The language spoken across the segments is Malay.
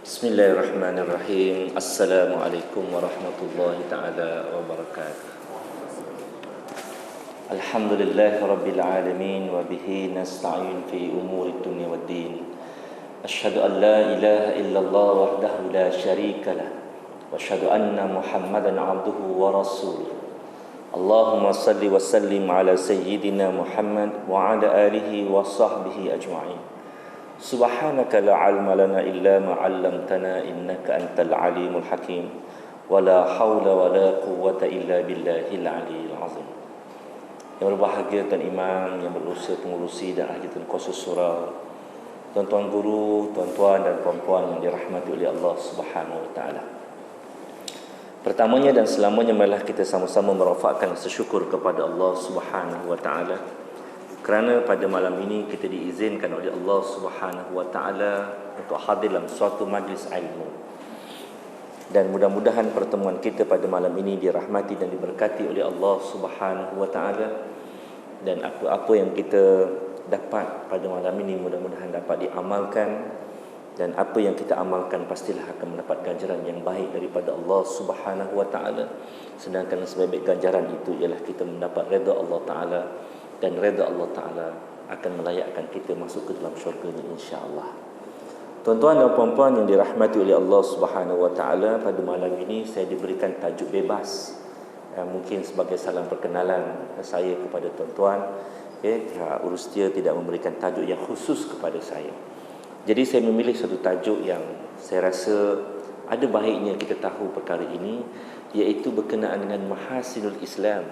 Bismillahirrahmanirrahim. Assalamualaikum warahmatullahi ta'ala wabarakatuh. Alhamdulillahi rabbil alamin wa bihi nasta'in fi umuri dunya waddin. Asyhadu an la ilaha illallah wahdahu la syarika lah wa asyhadu anna Muhammadan abduhu wa rasuluh. Allahumma salli wa sallim ala sayyidina Muhammad wa ala alihi wa sahbihi ajma'in. Subhanaka la ilma lana illa ma 'allamtana innaka antal alimul hakim wa la haula wa la quwwata illa billahil aliyyil azim. Yang berbahagia Tuan Imam, yang berusaha pengurusi dan ahli khusus surau, tuan-tuan guru, tuan-tuan dan puan-puan yang dirahmati oleh Allah Subhanahu wa taala. Pertamanya dan selamanya marilah kita sama-sama merafakkan syukur kepada Allah Subhanahu wa taala kerana pada malam ini kita diizinkan oleh Allah Subhanahu wa taala untuk hadir dalam suatu majlis ilmu. Dan mudah-mudahan pertemuan kita pada malam ini dirahmati dan diberkati oleh Allah Subhanahu wa taala, dan apa-apa yang kita dapat pada malam ini mudah-mudahan dapat diamalkan, dan apa yang kita amalkan pastilah akan mendapat ganjaran yang baik daripada Allah Subhanahu wa taala. Sedangkan sebaik-baik ganjaran itu ialah kita mendapat redha Allah taala, dan redha Allah Ta'ala akan melayakkan kita masuk ke dalam syurga ini insya-Allah. Tuan-tuan dan puan-puan yang dirahmati oleh Allah Subhanahu Wa Ta'ala, pada malam ini saya diberikan tajuk bebas, mungkin sebagai salam perkenalan saya kepada tuan-tuan. Urus dia tidak memberikan tajuk yang khusus kepada saya. Jadi saya memilih satu tajuk yang saya rasa ada baiknya kita tahu perkara ini, iaitu berkenaan dengan mahasinul Islam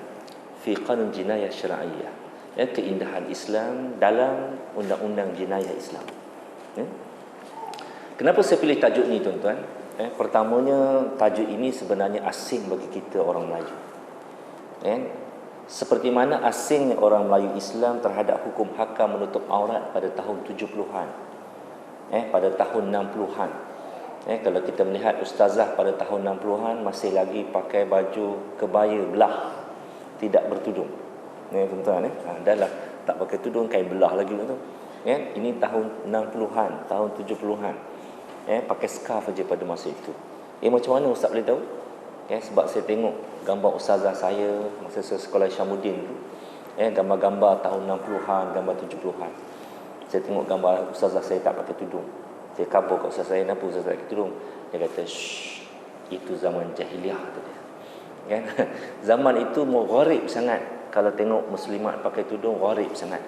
fi qanun jinayah syar'iyyah. Keindahan Islam dalam undang-undang jenayah Islam. Kenapa saya pilih tajuk ni tuan-tuan? Pertamanya, tajuk ini sebenarnya asing bagi kita orang Melayu. Seperti mana asingnya orang Melayu Islam terhadap hukum hakam menutup aurat pada tahun 70-an, pada tahun 60-an. Kalau kita melihat ustazah pada tahun 60-an masih lagi pakai baju kebaya belah, tidak bertudung. Tuan-tuan, dah lah tak pakai tudung, kain belah lagi tu. Ini tahun 60-an, tahun 70-an. Pakai scarf aja pada masa itu. Macam mana ustaz boleh tahu? Sebab saya tengok gambar ustazah saya masa saya sekolah Syamuddin tu. Gambar-gambar tahun 60-an, gambar 70-an. Saya tengok gambar ustazah saya tak pakai tudung. Saya khabar kat ustazah saya, kenapa ustazah tak pakai tudung? Dia kata, shh, itu zaman jahiliah tu dia. Zaman itu gharib sangat. Kalau tengok muslimat pakai tudung, gharib sangat.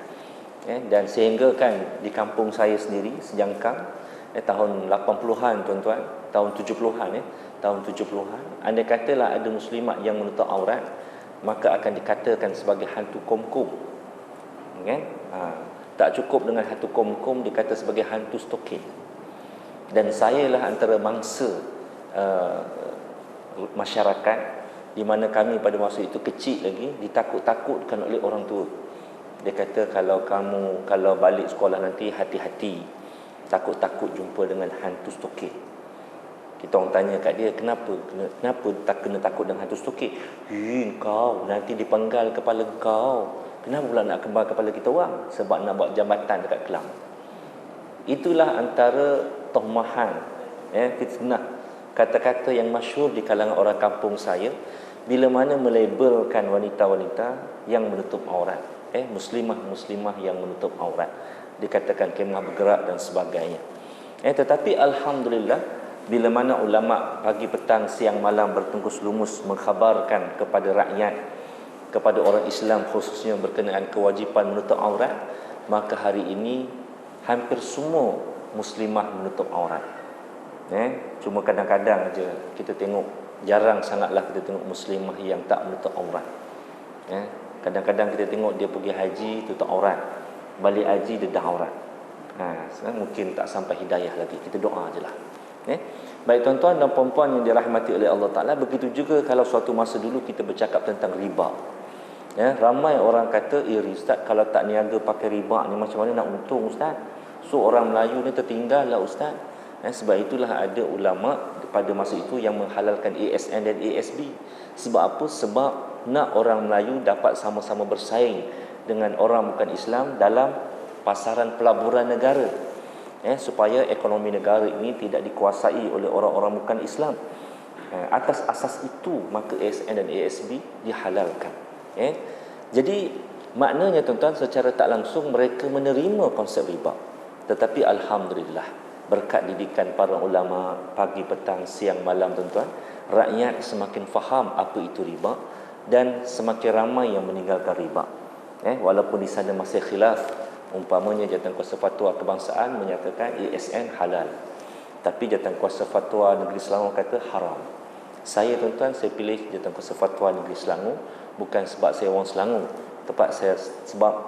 Dan sehingga kan di kampung saya sendiri, Sejangkang, tahun 80-an tuan-tuan, tahun 70-an tahun 70-an, andai katalah ada muslimat yang menutup aurat, maka akan dikatakan sebagai hantu komkom. Tak cukup dengan hantu komkom, dikata sebagai hantu stokin. Dan saya lah antara mangsa masyarakat di mana kami pada masa itu kecil lagi, ditakut-takutkan oleh orang tua. Dia kata kalau balik sekolah nanti hati-hati, takut-takut jumpa dengan hantu stokin. Kita orang tanya kat dia, kenapa tak kena takut dengan hantu stokin? Kau nanti dipenggal kepala kau. Kenapa pula nak kembal kepala kita orang? Sebab nak buat jambatan dekat Kelang. Itulah antara tohmahan, fitnah, kata-kata yang masyhur di kalangan orang kampung saya bila mana melabelkan wanita-wanita yang menutup aurat, muslimah-muslimah yang menutup aurat, dikatakan kemah bergerak dan sebagainya. Tetapi alhamdulillah, bila mana ulama pagi petang siang malam bertungkus lumus mengkhabarkan kepada rakyat, kepada orang Islam khususnya berkenaan kewajipan menutup aurat, maka hari ini hampir semua muslimah menutup aurat. Cuma kadang-kadang aja kita tengok, jarang sangatlah kita tengok muslimah yang tak menutup aurat. Kadang-kadang kita tengok dia pergi haji tutup aurat, balik haji dia dah aurat. Mungkin tak sampai hidayah lagi. Kita doa je lah. Baik tuan-tuan dan puan-puan yang dirahmati oleh Allah Ta'ala, begitu juga kalau suatu masa dulu kita bercakap tentang riba. Ramai orang kata, ustaz, kalau tak niaga pakai riba ni macam mana nak untung ustaz? So orang Melayu ni tertinggal lah ustaz. Sebab itulah ada ulama pada masa itu yang menghalalkan ASN dan ASB. Sebab apa? Sebab nak orang Melayu dapat sama-sama bersaing dengan orang bukan Islam dalam pasaran pelaburan negara. supaya ekonomi negara ini tidak dikuasai oleh orang-orang bukan Islam. Atas asas itu maka ASN dan ASB dihalalkan. Jadi maknanya tuan-tuan, secara tak langsung mereka menerima konsep riba. Tetapi alhamdulillah, berkat didikan para ulama pagi, petang, siang, malam tuan-tuan, rakyat semakin faham apa itu riba dan semakin ramai yang meninggalkan riba. Walaupun di sana masih khilaf, umpamanya Jawatankuasa Fatwa Kebangsaan menyatakan ASN halal, tapi Jawatankuasa Fatwa Negeri Selangor kata haram. Saya tuan-tuan, saya pilih Jawatankuasa Fatwa Negeri Selangor bukan sebab saya orang Selangor,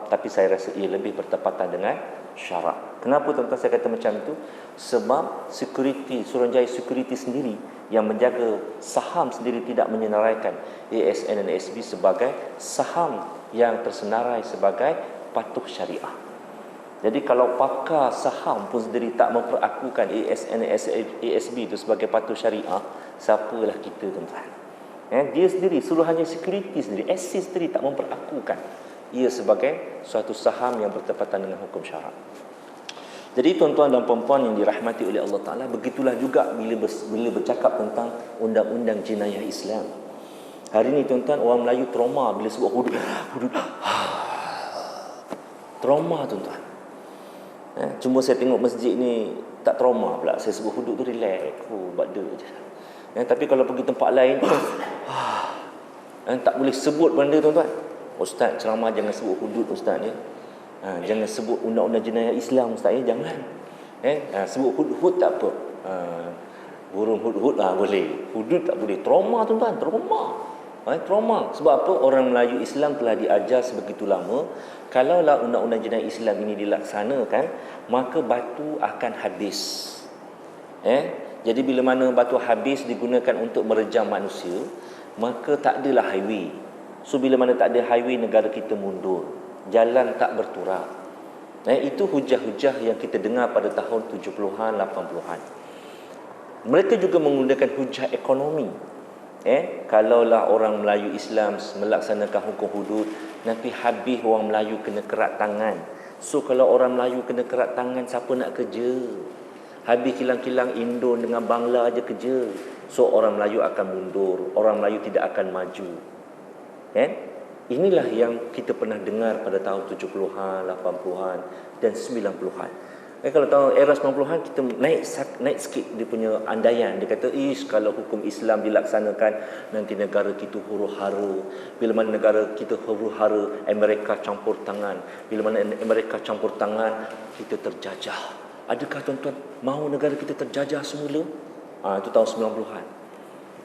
tapi saya rasa ia lebih bertepatan dengan syarak. Kenapa tuan-tuan saya kata macam itu? Sebab security, Suruhanjaya Security sendiri yang menjaga saham sendiri tidak menyenaraikan ASN dan ASB sebagai saham yang tersenarai sebagai patuh syariah. Jadi kalau pakar saham pun sendiri tak memperakukan ASN dan ASB itu sebagai patuh syariah, siapalah kita tuan-tuan? Dia sendiri, Suruhanjaya Security sendiri, ASIS sendiri tak memperakukan ia sebagai suatu saham yang bertepatan dengan hukum syarak. Jadi tuan-tuan dan puan-puan yang dirahmati oleh Allah Ta'ala, begitulah juga bila bercakap tentang undang-undang jenayah Islam. Hari ini tuan-tuan, orang Melayu trauma bila sebut hudud. Trauma tuan-tuan. Cuma saya tengok masjid ni tak trauma pula. Saya sebut hudud tu relax. Bada je. Tapi kalau pergi tempat lain, tak boleh sebut benda tuan-tuan. Ustaz ceramah jangan sebut hudud ustaz ni. Jangan sebut undang-undang jenayah Islam ustaz ni, jangan. Sebut hudud tak apa. Burung hudud boleh. Hudud tak boleh. Trauma tuan-tuan, trauma. Sebab apa? Orang Melayu Islam telah diajar sebegitu lama, kalaulah undang-undang jenayah Islam ini dilaksanakan, maka batu akan habis. Jadi bila mana batu habis digunakan untuk merejam manusia, maka tak adalah highway. So bila mana tak ada highway, negara kita mundur, jalan tak berturak. Itu hujah-hujah yang kita dengar pada tahun 70-an, 80-an. Mereka juga menggunakan hujah ekonomi. Kalaulah orang Melayu Islam melaksanakan hukum hudud, nanti habis orang Melayu kena kerat tangan. So kalau orang Melayu kena kerat tangan, siapa nak kerja? Habis kilang-kilang Indo dengan Bangla aja kerja. So orang Melayu akan mundur, orang Melayu tidak akan maju. Inilah yang kita pernah dengar pada tahun 70-an, 80-an dan 90-an. Kalau tahun era 90-an kita naik sikit dia punya andaian. Dia kata, kalau hukum Islam dilaksanakan, nanti negara kita huru-hara. Bila mana negara kita huru-hara, Amerika campur tangan. Bila mana Amerika campur tangan, kita terjajah. Adakah tuan-tuan mahu negara kita terjajah semula? Itu tahun 90-an.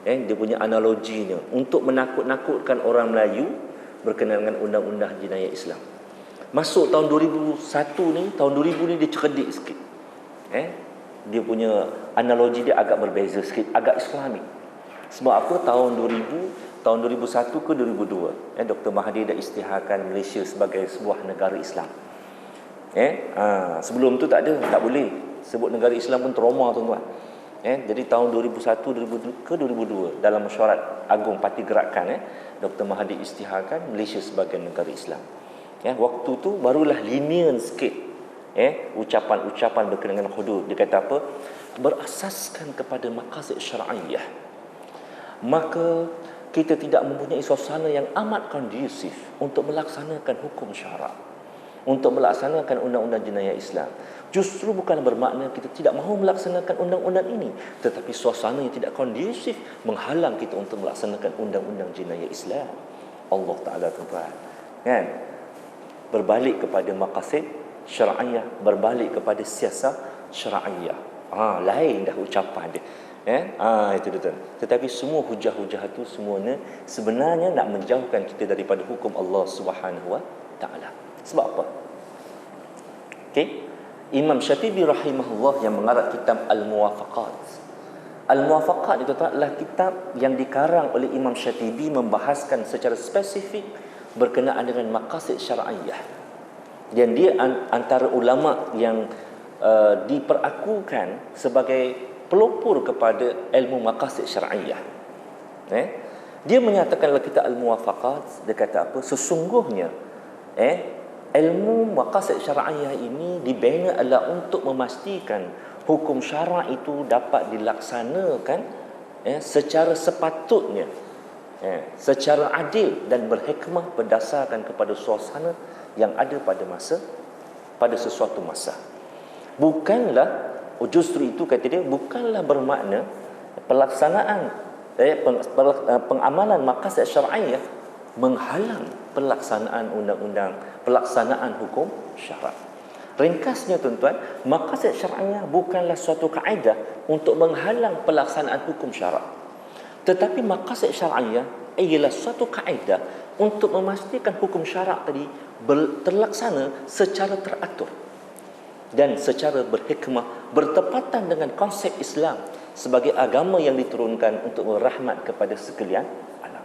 Dia punya analoginya untuk menakut-nakutkan orang Melayu berkenaan dengan undang-undang jenayah Islam. Masuk tahun 2001 ni, tahun 2000 ni dia cerdik sikit. Dia punya analogi dia agak berbeza sikit, agak Islami. Sebab apa? Tahun 2001 ke 2002, Dr. Mahathir dah isytiharkan Malaysia sebagai sebuah negara Islam. Sebelum tu tak ada, tak boleh sebut negara Islam pun trauma tuan-tuan. Jadi tahun 2001 ke 2002 dalam mesyuarat agung Parti Gerakan, Dr. Mahathir isytiharkan Malaysia sebagai negara Islam. Waktu tu barulah lenient sikit ucapan-ucapan berkenaan dengan hudud. Dia kata apa? Berasaskan kepada maqasid syar'iyah, maka kita tidak mempunyai suasana yang amat kondusif untuk melaksanakan hukum syarak, untuk melaksanakan undang-undang jenayah Islam. Justru bukan bermakna kita tidak mahu melaksanakan undang-undang ini, tetapi suasana yang tidak kondusif menghalang kita untuk melaksanakan undang-undang jenayah Islam. Allah Ta'ala tuan-tuan, berbalik kepada maqasid syar'iyah, berbalik kepada siasat syar'iyah. Lain dah ucapan dia. Itu betul. Tetapi semua hujah-hujah itu semuanya sebenarnya nak menjauhkan kita daripada hukum Allah Subhanahu Wa Ta'ala. Sebab apa? Imam Syatibi rahimahullah yang mengarang kitab Al-Muwafaqat. Al-Muwafaqat itu adalah kitab yang dikarang oleh Imam Syatibi membahaskan secara spesifik berkenaan dengan maqasid syar'iyah. Dan dia antara ulama yang diperakukan sebagai pelopor kepada ilmu maqasid syar'iyah. Dia menyatakan dalam kitab Al-Muwafaqat, dia kata apa? Sesungguhnya ilmu maqasid syar'iyah ini dibina adalah untuk memastikan hukum syarak itu dapat dilaksanakan secara sepatutnya, secara adil dan berhikmah berdasarkan kepada suasana yang ada pada sesuatu masa. Bukanlah, justru itu kata dia, bukanlah bermakna pelaksanaan pengamalan maqasid syar'iyah menghalang pelaksanaan undang-undang, pelaksanaan hukum syarak. Ringkasnya tuan-tuan, maqasid syar'iyah bukanlah suatu kaedah untuk menghalang pelaksanaan hukum syarak. Tetapi maqasid syar'iyah ialah suatu kaedah untuk memastikan hukum syarak tadi terlaksana secara teratur dan secara berhikmah, bertepatan dengan konsep Islam sebagai agama yang diturunkan untuk merahmat kepada sekalian alam.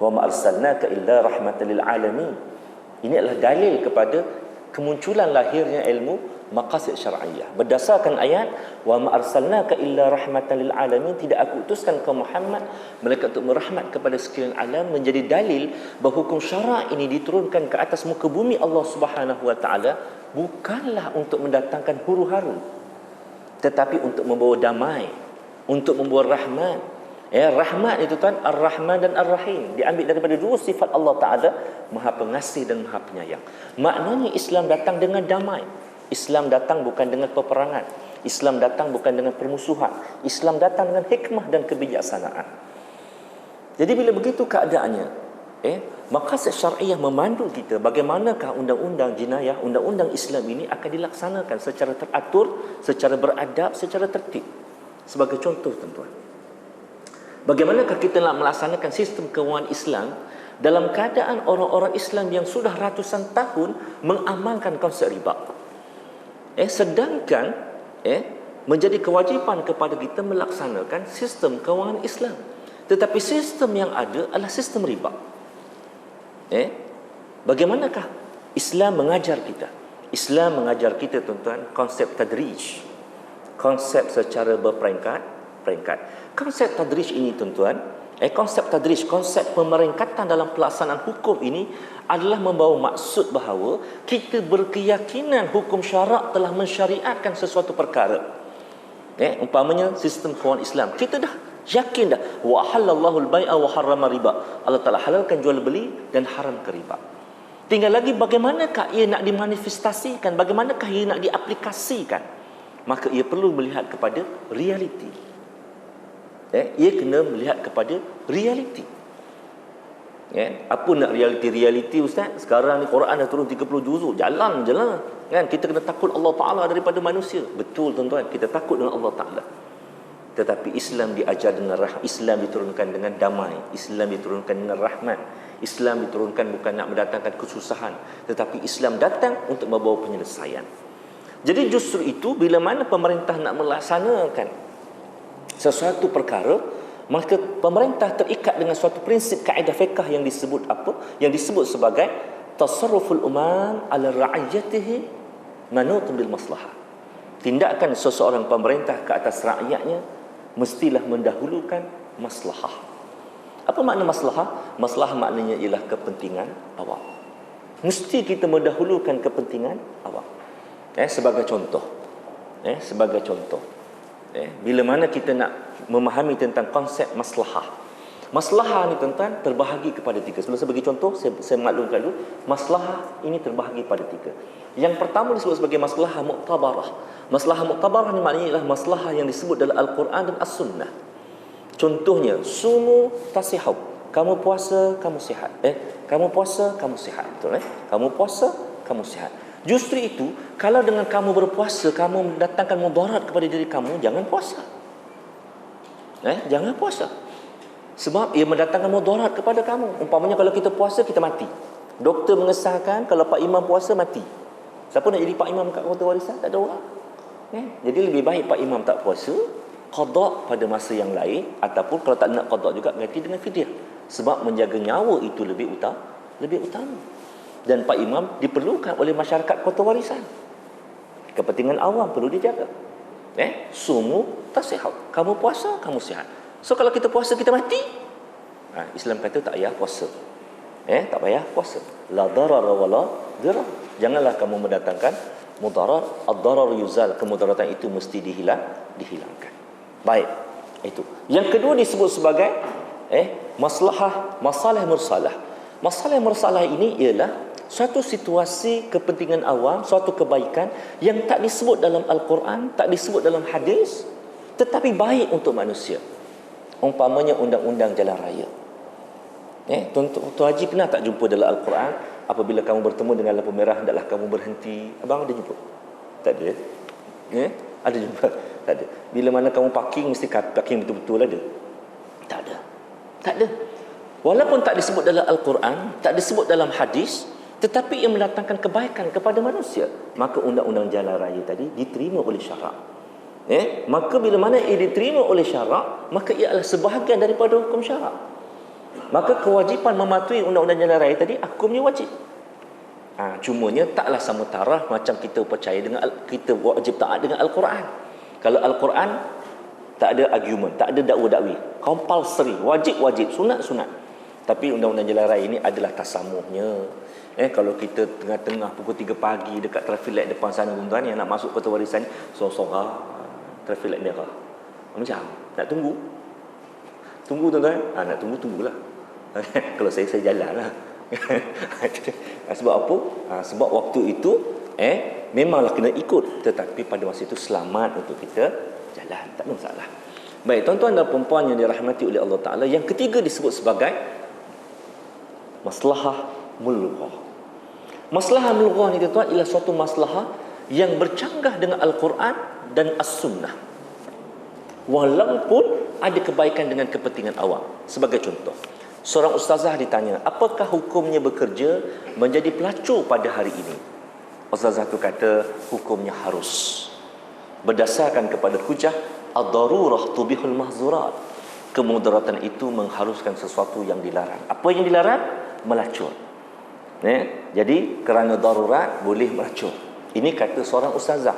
Wa ma arsalnaka illa rahmatan lil alamin. Ini adalah dalil kepada kemunculan lahirnya ilmu maqasid syar'iyah. Berdasarkan ayat wa ma arsalnaka illa rahmatan lil alamin, tidak aku utuskan ke Muhammad melainkan untuk merahmat kepada sekalian alam, menjadi dalil bahawa hukum syarak ini diturunkan ke atas muka bumi Allah Subhanahu wa taala bukanlah untuk mendatangkan huru-hara, tetapi untuk membawa damai, untuk membawa rahmat. Rahmat itu kan Ar-Rahman dan Ar-Rahim, diambil daripada dua sifat Allah Ta'ala, Maha Pengasih dan Maha Penyayang. Maknanya Islam datang dengan damai. Islam datang bukan dengan peperangan. Islam datang bukan dengan permusuhan. Islam datang dengan hikmah dan kebijaksanaan. Jadi bila begitu keadaannya, maqasid syar'iyah memandu kita bagaimanakah undang-undang jenayah, undang-undang Islam ini akan dilaksanakan secara teratur, secara beradab, secara tertib. Sebagai contoh tuan-tuan, bagaimanakah kita nak melaksanakan sistem kewangan Islam dalam keadaan orang-orang Islam yang sudah ratusan tahun mengamalkan konsep riba, sedangkan menjadi kewajipan kepada kita melaksanakan sistem kewangan Islam, tetapi sistem yang ada adalah sistem riba. Bagaimanakah Islam mengajar kita? Islam mengajar kita tuan-tuan konsep tadrij, konsep secara berperingkat. Konsep tadrij ini tuan-tuan, konsep tadrij, konsep pemeringkatan dalam pelaksanaan hukum ini adalah membawa maksud bahawa kita berkeyakinan hukum syarak telah mensyariatkan sesuatu perkara. Umpamanya sistem kewangan Islam, kita dah yakin dah wa halallahu al-bai'a wa harrama riba. Allah Taala halalkan jual beli dan haramkan riba. Tinggal lagi bagaimanakah ia nak dimanifestasikan, bagaimanakah ia nak diaplikasikan. Maka ia perlu melihat kepada realiti. Ia kena melihat kepada realiti. Apa nak realiti Ustaz? Sekarang ni Quran dah turun 30 juzuk, jalan je lah. Kita kena takut Allah Ta'ala daripada manusia. Betul tuan-tuan, kita takut dengan Allah Ta'ala. Tetapi Islam diajar dengan Islam diturunkan dengan damai, Islam diturunkan dengan rahmat, Islam diturunkan bukan nak mendatangkan kesusahan, tetapi Islam datang untuk membawa penyelesaian. Jadi justru itu, bila mana pemerintah nak melaksanakan sesuatu perkara, maka pemerintah terikat dengan suatu prinsip kaedah fiqh yang disebut apa? Yang disebut sebagai tasarruful umam ala ra'iyatihi manutun bil maslahah. Tindakan seseorang pemerintah ke atas rakyatnya mestilah mendahulukan maslahah. Apa makna maslahah? Maslahah maknanya ialah kepentingan awam. Mesti kita mendahulukan kepentingan awam. Sebagai contoh, bila mana kita nak memahami tentang konsep maslahah. Maslahah ni tuan-tuan terbahagi kepada tiga. Sebelum saya bagi contoh, saya maklumkan dulu, maslahah ini terbahagi pada tiga. Yang pertama disebut sebagai maslahah mu'tabarah. Maslahah mu'tabarah ni maknanya ialah maslahah yang disebut dalam Al-Quran dan As-Sunnah. Contohnya, sumu tasihau. Kamu puasa, kamu sihat. Kamu puasa, kamu sihat. Betul Kamu puasa, kamu sihat. Justru itu, kalau dengan kamu berpuasa, kamu mendatangkan mudarat kepada diri kamu, jangan puasa. Jangan puasa. Sebab ia mendatangkan mudarat kepada kamu. Umpamanya kalau kita puasa, kita mati. Doktor mengesahkan kalau Pak Imam puasa, mati. Siapa nak jadi Pak Imam kat kota warisan? Tak ada orang. Jadi lebih baik Pak Imam tak puasa, qada pada masa yang lain, ataupun kalau tak nak qada juga, ganti dengan fidyah. Sebab menjaga nyawa itu lebih utama. Dan Pak Imam diperlukan oleh masyarakat kota warisan. Kepentingan awam perlu dijaga. Sumu tasihau. Kamu puasa, kamu sihat. So kalau kita puasa, kita mati, Islam kata tak payah puasa. Tak payah puasa. La darara wala dirar. Janganlah kamu mendatangkan mudarat. Ad-darar yuzal, kemudaratan itu mesti dihilangkan. Baik, itu. Yang kedua disebut sebagai masalah mursalah. Masalah mursalah ini ialah suatu situasi kepentingan awam, suatu kebaikan yang tak disebut dalam Al-Quran, tak disebut dalam hadis, tetapi baik untuk manusia. Umpamanya undang-undang jalan raya. Tuan Haji pernah tak jumpa dalam Al-Quran, apabila kamu bertemu dengan lampu merah hendaklah kamu berhenti? Abang ada jumpa? Tak ada. Ada jumpa? Tak ada. Bila mana kamu parking mesti parking betul-betul ada? Tak ada. Tak ada. Walaupun tak disebut dalam Al-Quran, tak disebut dalam hadis, tetapi ia mendatangkan kebaikan kepada manusia, maka undang-undang jalan raya tadi diterima oleh syarak. Maka bila mana ia diterima oleh syarak, maka ia adalah sebahagian daripada hukum syarak. Maka kewajipan mematuhi undang-undang jalan raya tadi hukumnya wajib. Cumanya taklah sama taraf macam kita percaya dengan kita wajib taat dengan Al-Quran. Kalau Al-Quran tak ada argument, tak ada dakwa-dakwi, compulsory, wajib-wajib, sunat-sunat. Tapi undang-undang jalan raya ini adalah tasamuhnya. Kalau kita tengah-tengah pukul 3 pagi dekat traffic light depan sana tuan-tuan yang nak masuk kota warisan, sorang-sorang traffic light merah. Macam nak tunggu tuan-tuan. Nak tunggulah. Kalau saya jalan lah. Sebab apa? Sebab waktu itu memanglah kena ikut, tetapi pada masa itu selamat untuk kita jalan, tak ada masalah. Baik, tuan-tuan dan puan-puan yang dirahmati oleh Allah Ta'ala, yang ketiga disebut sebagai maslahah mulghah. Maslahah mulghah ni tuan-tuan ialah suatu maslahah yang bercanggah dengan Al-Quran dan As-Sunnah, walaupun ada kebaikan dengan kepentingan awam. Sebagai contoh, seorang ustazah ditanya, apakah hukumnya bekerja menjadi pelacur pada hari ini? Ustazah tu kata, hukumnya harus, berdasarkan kepada hujah ad-darurah tubihul mahzurat. Kemudaratan itu mengharuskan sesuatu yang dilarang. Apa yang dilarang? Melacur. Jadi kerana darurat boleh melacur. Ini kata seorang ustazah.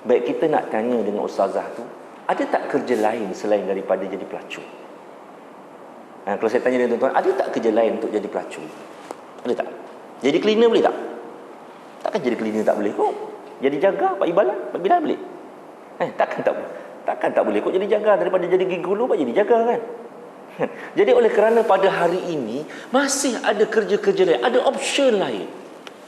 Baik, kita nak tanya dengan ustazah tu, ada tak kerja lain selain daripada jadi pelacur? Kalau saya tanya dengan tuan-tuan, ada tak kerja lain untuk jadi pelacur? Ada tak? Jadi cleaner boleh tak? Takkan jadi cleaner tak boleh kot. Jadi jaga Pak Bilal boleh? Takkan tak boleh kot jadi jaga. Daripada jadi gigolo, Pak jadi jaga kan? Jadi oleh kerana pada hari ini masih ada kerja-kerja lain, ada option lain,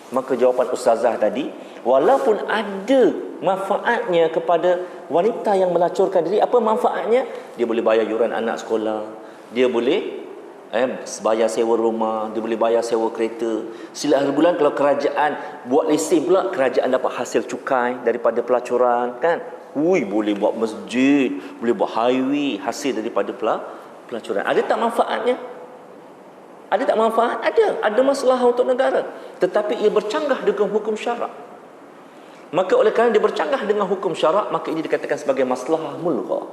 maka jawapan ustazah tadi, walaupun ada manfaatnya kepada wanita yang melacurkan diri. Apa manfaatnya? Dia boleh bayar yuran anak sekolah, dia boleh bayar sewa rumah, dia boleh bayar sewa kereta. Sila hari bulan kalau kerajaan buat lesen pula, kerajaan dapat hasil cukai daripada pelacuran kan. Boleh buat masjid, boleh buat highway hasil daripada pelacuran. Ada tak manfaatnya? Ada tak manfaat? Ada masalah untuk negara, tetapi ia bercanggah dengan hukum syarak. Maka oleh kerana dia bercanggah dengan hukum syarak, maka ini dikatakan sebagai maslahah mulghah.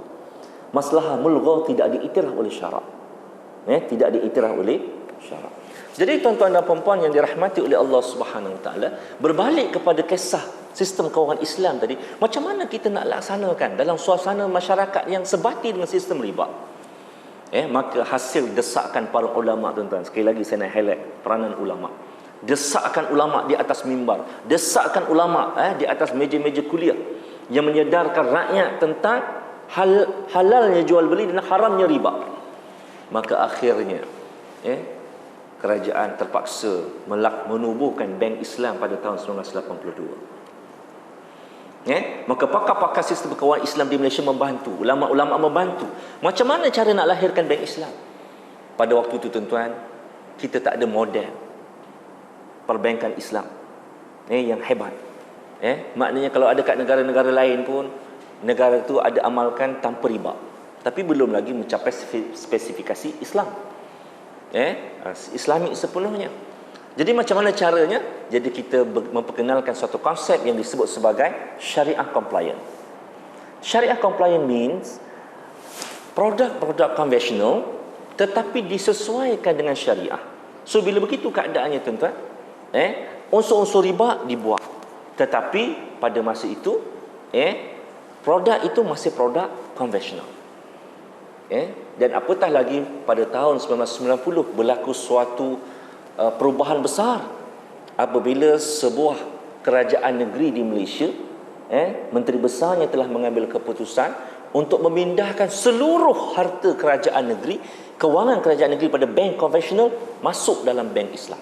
Maslahah mulghah tidak diiktiraf oleh syarak. Tidak diiktiraf oleh syarak. Jadi tuan-tuan dan puan-puan yang dirahmati oleh Allah Subhanahu Wa Taala, berbalik kepada kisah sistem kewangan Islam tadi, macam mana kita nak laksanakan dalam suasana masyarakat yang sebati dengan sistem riba? Maka hasil desakan para ulama, tuan-tuan, sekali lagi saya nak highlight peranan ulama. Desakan ulama di atas mimbar, desakan ulama di atas meja-meja kuliah yang menyedarkan rakyat tentang halalnya jual beli dan haramnya riba. Maka akhirnya kerajaan terpaksa menubuhkan Bank Islam pada tahun 1982. Maka pakar-pakar sistem kewangan Islam di Malaysia membantu, ulama-ulama membantu. Macam mana cara nak lahirkan Bank Islam? Pada waktu itu tuan-tuan, kita tak ada model perbankan Islam yang hebat. Maknanya kalau ada kat negara-negara lain pun, negara itu ada amalkan tanpa riba, tapi belum lagi mencapai spesifikasi Islam, Islamik sepenuhnya. Jadi macam mana caranya? Jadi kita memperkenalkan suatu konsep yang disebut sebagai syariah compliant. Syariah compliant means produk-produk konvensional tetapi disesuaikan dengan syariah. So bila begitu keadaannya tuan-tuan, unsur-unsur riba dibuat, tetapi pada masa itu produk itu masih produk konvensional. Dan apatah lagi pada tahun 1990 berlaku suatu perubahan besar apabila sebuah kerajaan negeri di Malaysia, menteri besarnya telah mengambil keputusan untuk memindahkan seluruh harta kerajaan negeri, kewangan kerajaan negeri pada bank konvensional masuk dalam bank Islam.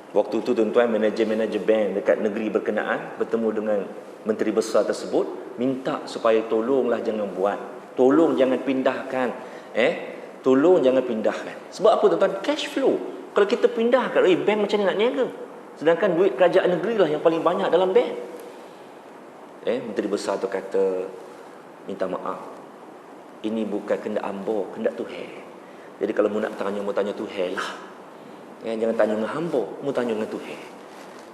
Waktu itu tuan-tuan, manager-manager bank dekat negeri berkenaan bertemu dengan menteri besar tersebut, minta supaya tolonglah jangan buat, tolong jangan pindahkan, tolong jangan pindahkan. Sebab apa tuan-tuan? Cash flow. Kalau kita pindahkan, bank macam mana nak niaga? Sedangkan duit kerajaan negeri lah yang paling banyak dalam bank. Menteri besar tu kata, minta maaf, ini bukan kendak hamba, kendak Tuhan. Jadi kalau mu nak tanya, mu tanya Tuhan lah. Jangan tanya dengan hamba, mu tanya dengan Tuhan.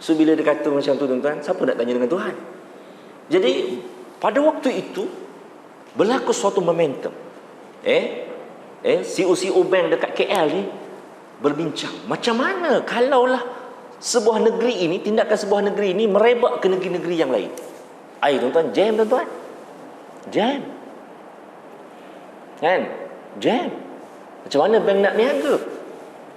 So bila dia kata macam tu tuan-tuan, siapa nak tanya dengan Tuhan? Jadi pada waktu itu berlaku suatu momentum. CEO bank dekat KL ni berbincang, macam mana kalaulah sebuah negeri ini, tindakan sebuah negeri ini merebak ke negeri-negeri yang lain. Tuan-tuan, jam tuan-tuan. Jam. Kan? Jam. Macam mana bank nak niaga?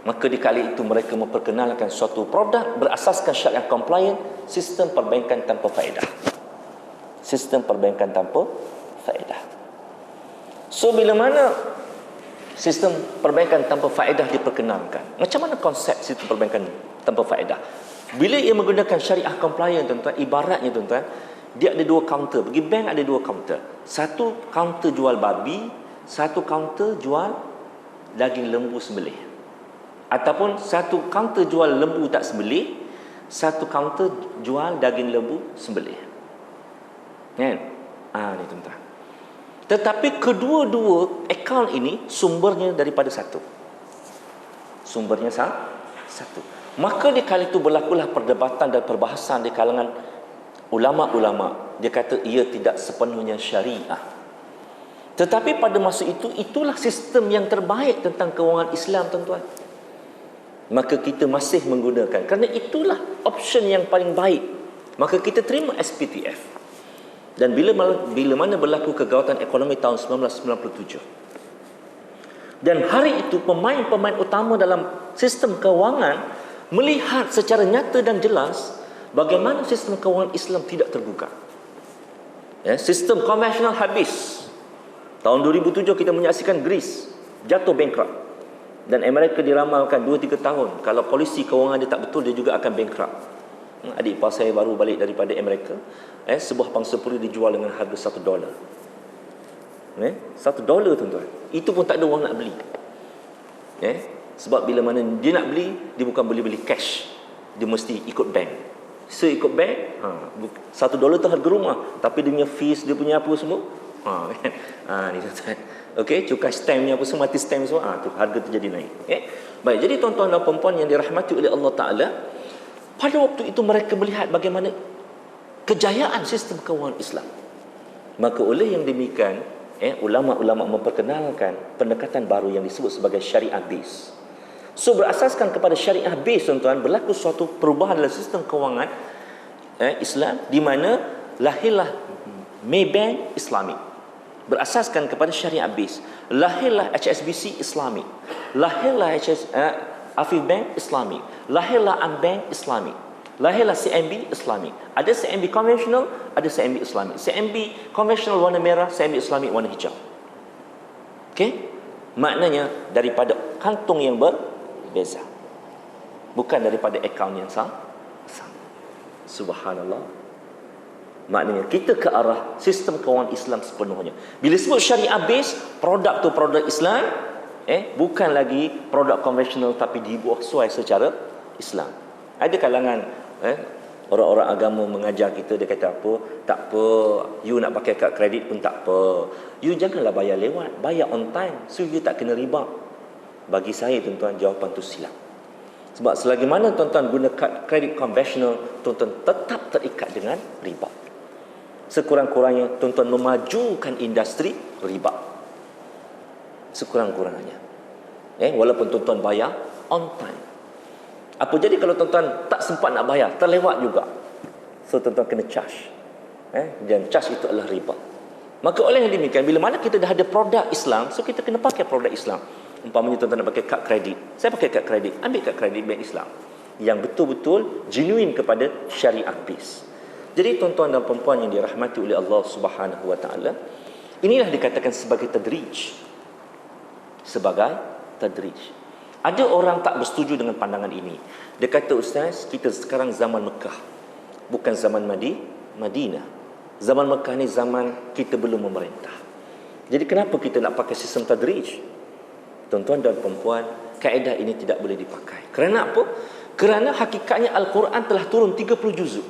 Maka di kali itu mereka memperkenalkan suatu produk berasaskan syariah compliant, sistem perbankan tanpa faedah. Sistem perbankan tanpa faedah. So bila mana sistem perbankan tanpa faedah diperkenalkan, macam mana konsep sistem perbankan tanpa faedah? Bila ia menggunakan syariah compliant tuan-tuan, ibaratnya tuan-tuan, dia ada dua kaunter. Bagi bank ada dua kaunter. Satu kaunter jual babi, satu kaunter jual daging lembu sembelih. Ataupun satu kaunter jual lembu tak sembelih, satu kaunter jual daging lembu sembelih. Kan? Ni tuan-tuan. Tetapi kedua-dua akaun ini sumbernya daripada satu. Sumbernya satu. Maka di kali itu berlakulah perdebatan dan perbahasan di kalangan ulama-ulama. Dia kata ia tidak sepenuhnya syariah. Tetapi pada masa itu, itulah sistem yang terbaik tentang kewangan Islam tuan-tuan. Maka kita masih menggunakan, kerana itulah option yang paling baik. Maka kita terima SPTF. Dan bila mana berlaku kegawatan ekonomi tahun 1997. Dan hari itu pemain-pemain utama dalam sistem kewangan melihat secara nyata dan jelas bagaimana sistem kewangan Islam tidak terbuka. Sistem konvensional habis. Tahun 2007 kita menyaksikan Greece jatuh bankrupt. Dan Amerika diramalkan 2-3 tahun, kalau polisi kewangan dia tak betul, dia juga akan bankrupt. Adik ipar saya baru balik daripada Amerika. Sebuah pangsa puri dijual dengan harga $1. $1 tuan-tuan. Itu pun tak ada orang nak beli. Sebab bila mana dia nak beli, dia bukan beli cash, dia mesti ikut bank. So ikut bank, $1 tu harga rumah, tapi dia punya fees, dia punya apa semua, ni tuan-tuan. Okey, cukai stamp ni apa semua, mati stamp semua, tu harga tu jadi naik. Baik, jadi tuan-tuan dan puan-puan yang dirahmati oleh Allah Taala, pada waktu itu mereka melihat bagaimana kejayaan sistem kewangan Islam. Maka oleh yang demikian, ulama-ulama memperkenalkan pendekatan baru yang disebut sebagai syariah base. So berasaskan kepada syariah base tuan-tuan, berlaku suatu perubahan dalam sistem kewangan Islam, di mana lahirlah Maybank Islami. Berasaskan kepada syariah base. Lahirlah HSBC Islami. Lahirlah Afif Bank Islami. Lahirlah Ambank Islami. Lahirlah CMB Islami. Ada CMB konvensional, ada CMB Islami. CMB konvensional warna merah, CMB Islami warna hijau. Okey? Maknanya daripada kantung yang berbeza, bukan daripada akaun yang sama. Subhanallah. Maknanya kita ke arah sistem kewangan Islam sepenuhnya. Bila sebut syariah base, produk tu produk Islam, bukan lagi produk konvensional tapi dibuat sesuai secara Islam. Ada kalangan orang-orang agama mengajar kita, dia kata apa, tak apa, you nak pakai kad kredit pun tak apa, you janganlah bayar lewat, bayar on time, so you tak kena riba. Bagi saya tuan-tuan, jawapan tu silap. Sebab selagi mana tuan-tuan guna kad kredit konvensional, tuan-tuan tetap terikat dengan riba. Sekurang-kurangnya tuan-tuan memajukan industri riba. Sekurang-kurangnya. Walaupun tuan-tuan bayar on time. Apa jadi kalau tuan-tuan tak sempat nak bayar, terlewat juga, so tuan-tuan kena charge. Dan charge itu adalah riba. Maka oleh yang demikian, bila mana kita dah ada produk Islam, so kita kena pakai produk Islam. Umpamanya tuan-tuan nak pakai kad kredit. Saya pakai kad kredit. Ambil kad kredit bank Islam yang betul-betul genuine kepada syariah base. Jadi tuan-tuan dan puan-puan yang dirahmati oleh Allah Subhanahu wa taala, inilah dikatakan sebagai tadrij. Sebagai tadrij. Ada orang tak bersetuju dengan pandangan ini. Dia kata, ustaz, kita sekarang zaman Mekah, bukan zaman Madinah. Zaman Mekah ni zaman kita belum memerintah. Jadi kenapa kita nak pakai sistem tadrij? Tuan-tuan dan puan-puan, kaedah ini tidak boleh dipakai. Kerana apa? Kerana hakikatnya Al-Quran telah turun 30 juzuk.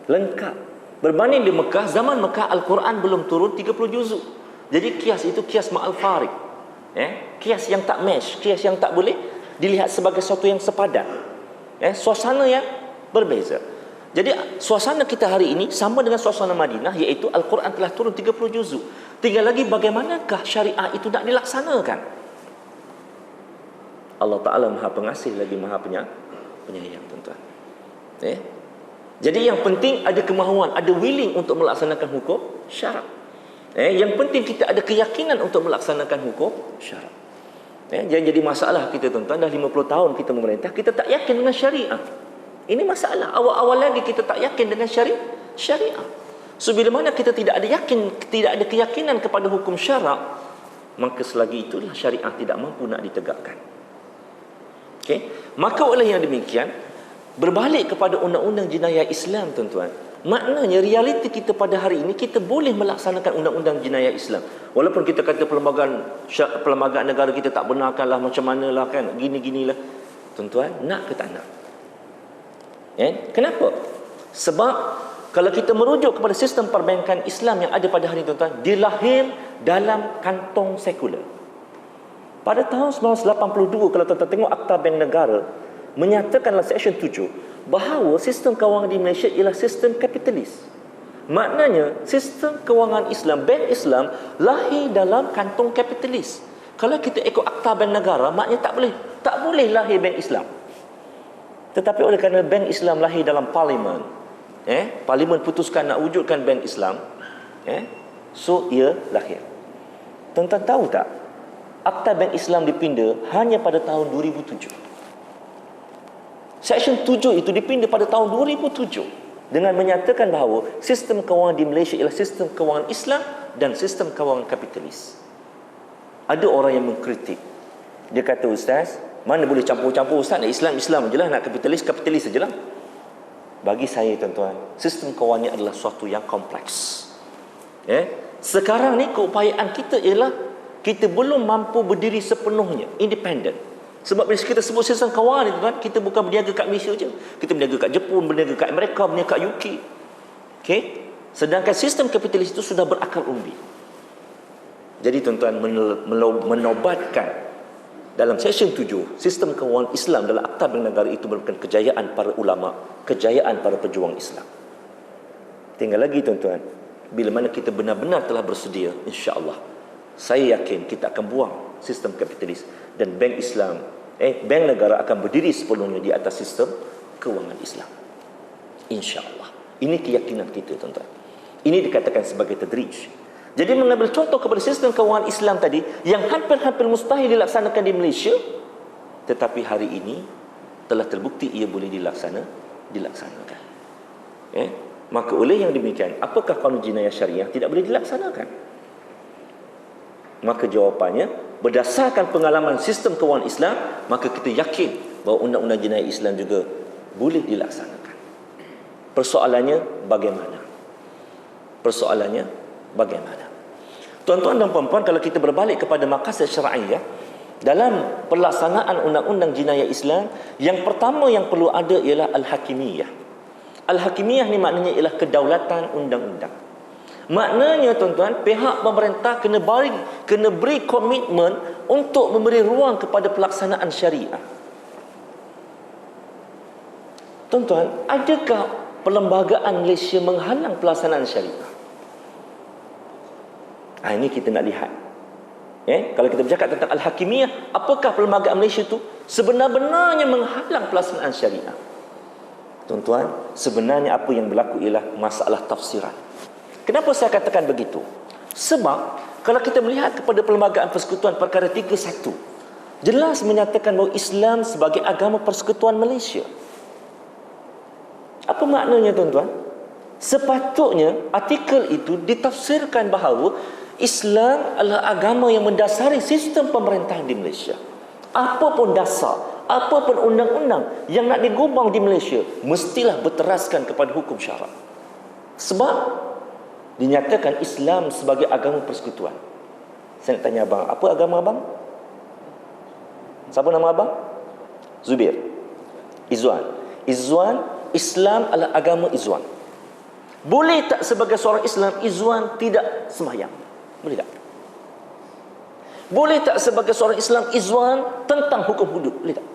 Lengkap. Berbanding di Mekah, zaman Mekah Al-Quran belum turun 30 juzuk. Jadi kias itu kias ma'al farik. Kias yang tak match, kias yang tak boleh dilihat sebagai sesuatu yang sepadan. Suasana yang berbeza. Jadi suasana kita hari ini sama dengan suasana Madinah, iaitu Al-Quran telah turun 30 juzuk. Tinggal lagi bagaimanakah syariah itu nak dilaksanakan. Allah Ta'ala Maha Pengasih lagi Maha Penyayang, tuan-tuan. Jadi yang penting ada kemahuan, ada willing untuk melaksanakan hukum syarak. Yang penting kita ada keyakinan untuk melaksanakan hukum syarak. Jangan jadi masalah kita, tuan-tuan, dah 50 tahun kita memerintah, kita tak yakin dengan syariah. Ini masalah. Awal-awal lagi kita tak yakin dengan syariah. So bila mana kita tidak ada keyakinan kepada hukum syarak, maka selagi itulah syariah tidak mampu nak ditegakkan. Maka oleh yang demikian, berbalik kepada undang-undang jenayah Islam, tuan-tuan, maknanya realiti kita pada hari ini, kita boleh melaksanakan undang-undang jenayah Islam. Walaupun kita kata perlembagaan negara kita tak benarkanlah, macam manalah kan, gini-ginilah. Tuan-tuan, nak ke tak nak? Kenapa? Sebab kalau kita merujuk kepada sistem perbankan Islam yang ada pada hari ini, tuan-tuan, dia lahir dalam kantong sekular. Pada tahun 1982, kalau tuan-tuan tengok Akta Bank Negara, menyatakan dalam Seksyen 7 bahawa sistem kewangan di Malaysia ialah sistem kapitalis. Maknanya sistem kewangan Islam, bank Islam, lahir dalam kantong kapitalis. Kalau kita ikut Akta Bank Negara, maknanya tak boleh lahir bank Islam. Tetapi oleh kerana bank Islam lahir dalam parlimen, parlimen putuskan nak wujudkan bank Islam, so ia lahir. Tuan-tuan tahu tak, Akta Bank Islam dipinda hanya pada tahun 2007. Seksyen 7 itu dipinda pada tahun 2007 dengan menyatakan bahawa sistem kewangan di Malaysia ialah sistem kewangan Islam dan sistem kewangan kapitalis. Ada orang yang mengkritik. Dia kata, ustaz, mana boleh campur-campur, ustaz, nak Islam je lah, nak kapitalis sajalah. Bagi saya, tuan-tuan, sistem kewangan adalah sesuatu yang kompleks. Sekarang ni keupayaan kita ialah kita belum mampu berdiri sepenuhnya independen. Sebab bila kita sebut sistem kewangan itu, kan, kita bukan berniaga kat Malaysia je. Kita berniaga kat Jepun, berniaga kat Amerika, berniaga kat UK. Sedangkan sistem kapitalis itu sudah berakar umbi. Jadi tuan-tuan, menobatkan dalam Seksyen 7 sistem kewangan Islam dalam Akta Bank Negara itu merupakan kejayaan para ulama, kejayaan para pejuang Islam. Tinggal lagi, tuan-tuan, bila mana kita benar-benar telah bersedia, insya-Allah, saya yakin kita akan buang sistem kapitalis dan bank Islam, bank negara akan berdiri sepenuhnya di atas sistem kewangan Islam. InsyaAllah. Ini keyakinan kita, tuan-tuan. Ini dikatakan sebagai tadrij. Jadi mengambil contoh kepada sistem kewangan Islam tadi yang hampir-hampir mustahil dilaksanakan di Malaysia, tetapi hari ini telah terbukti ia boleh dilaksanakan. Maka oleh yang demikian, apakah kanun jenayah syariah tidak boleh dilaksanakan? Maka jawapannya, berdasarkan pengalaman sistem kewangan Islam, maka kita yakin bahawa undang-undang jenayah Islam juga boleh dilaksanakan. Persoalannya bagaimana? Tuan-tuan dan puan-puan, kalau kita berbalik kepada maqasid syar'iyah dalam pelaksanaan undang-undang jenayah Islam, yang pertama yang perlu ada ialah al-hakimiyah. Al-hakimiyah ni maknanya ialah kedaulatan undang-undang. Maknanya, tuan-tuan, pihak pemerintah kena beri komitmen untuk memberi ruang kepada pelaksanaan syariah. Tuan-tuan, adakah perlembagaan Malaysia menghalang pelaksanaan syariah? Ini kita nak lihat. Kalau kita bercakap tentang al-hakimiyah, apakah perlembagaan Malaysia itu sebenar-benarnya menghalang pelaksanaan syariah? Tuan-tuan, sebenarnya apa yang berlaku ialah masalah tafsiran. Kenapa saya katakan begitu? Sebab Kalau kita melihat kepada Perlembagaan Persekutuan perkara 31, jelas menyatakan bahawa Islam sebagai agama persekutuan Malaysia. Apa maknanya tuan-tuan? Sepatutnya artikel itu ditafsirkan bahawa Islam adalah agama yang mendasari sistem pemerintahan di Malaysia. Apapun dasar, apapun undang-undang yang nak digubang di Malaysia, mestilah berteraskan kepada hukum syarak. Sebab dinyatakan Islam sebagai agama persekutuan. Saya nak tanya abang, apa agama abang? Siapa nama abang? Zubir. Izzuan. Izzuan, Islam adalah agama Izzuan. Boleh tak sebagai seorang Islam Izzuan tidak sembahyang? Boleh tak? Boleh tak sebagai seorang Islam Izzuan tentang hukum hudud? Boleh tak?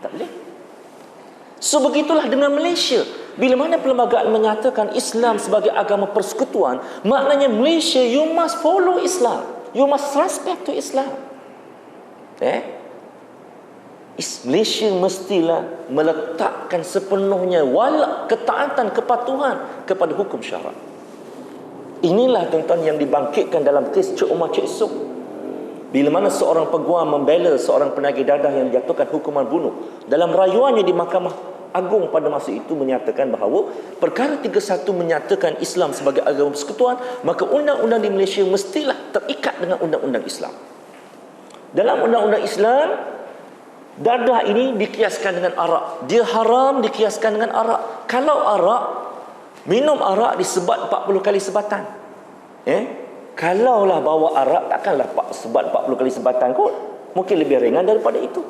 Tak boleh. So begitulah dengan Malaysia. Bila mana perlembagaan menyatakan Islam sebagai agama persekutuan, maknanya Malaysia, you must follow Islam. You must respect to Islam. Malaysia mestilah meletakkan sepenuhnya wala ketaatan, kepatuhan kepada hukum syarak. Inilah tuan-tuan yang dibangkitkan dalam kes Cik Omar Cik Sok. Bila mana seorang peguam membela seorang penagih dadah yang dijatuhkan hukuman bunuh, dalam rayuannya di Mahkamah Agung pada masa itu menyatakan bahawa perkara 31 menyatakan Islam sebagai agama persekutuan, maka undang-undang di Malaysia mestilah terikat dengan undang-undang Islam. Dalam undang-undang Islam, dadah ini dikiaskan dengan arak. Dia haram dikiaskan dengan arak. Kalau arak, minum arak disebat 40 kali sebatan. Kalaulah bawa arak, takkanlah sebat 40 kali sebatan kot. Mungkin lebih ringan daripada itu.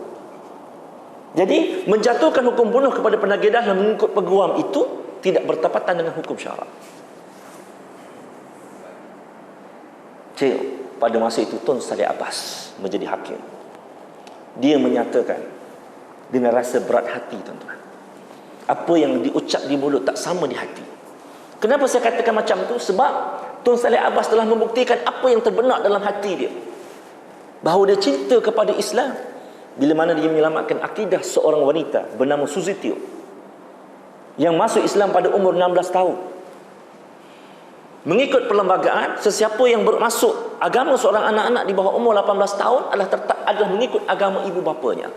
Jadi, menjatuhkan hukum bunuh kepada penagih dadah mengikut peguam itu tidak bertepatan dengan hukum syarak. Cik, pada masa itu Tun Saleh Abbas menjadi hakim. Dia menyatakan dengan rasa berat hati, tuan-tuan, apa yang diucap di mulut tak sama di hati. Kenapa saya katakan macam itu? Sebab Tun Saleh Abbas telah membuktikan apa yang terbenak dalam hati dia, bahawa dia cinta kepada Islam bila mana dia menyelamatkan akidah seorang wanita bernama Suzy Teo yang masuk Islam pada umur 16 tahun. Mengikut perlembagaan, sesiapa yang bermasuk agama seorang anak-anak di bawah umur 18 tahun adalah mengikut agama ibu bapanya.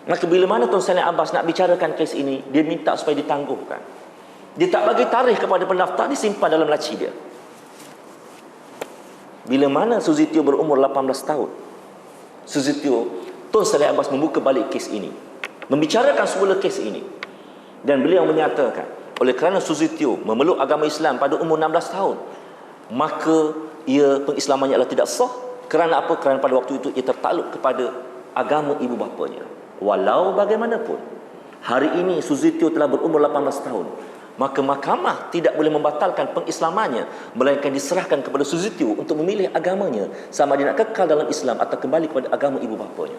Maka bila mana Tun Saleh Abbas nak bicarakan kes ini, dia minta supaya ditangguhkan. Dia tak bagi tarikh kepada pendaftar, disimpan dalam laci dia. Bila mana Suzy Teo berumur 18 tahun, Suzy Teo, Tun Saleh Abbas membuka balik kes ini, membicarakan semula kes ini. Dan beliau menyatakan, oleh kerana Suzy Teo memeluk agama Islam pada umur 16 tahun, maka pengislamannya adalah tidak sah. Kerana apa? Kerana pada waktu itu ia tertakluk kepada agama ibu bapanya. Walau bagaimanapun, hari ini Suzy Teo telah berumur 18 tahun, maka mahkamah tidak boleh membatalkan pengislamannya, melainkan diserahkan kepada Suzy Teo untuk memilih agamanya, sama dia nak kekal dalam Islam atau kembali kepada agama ibu bapanya.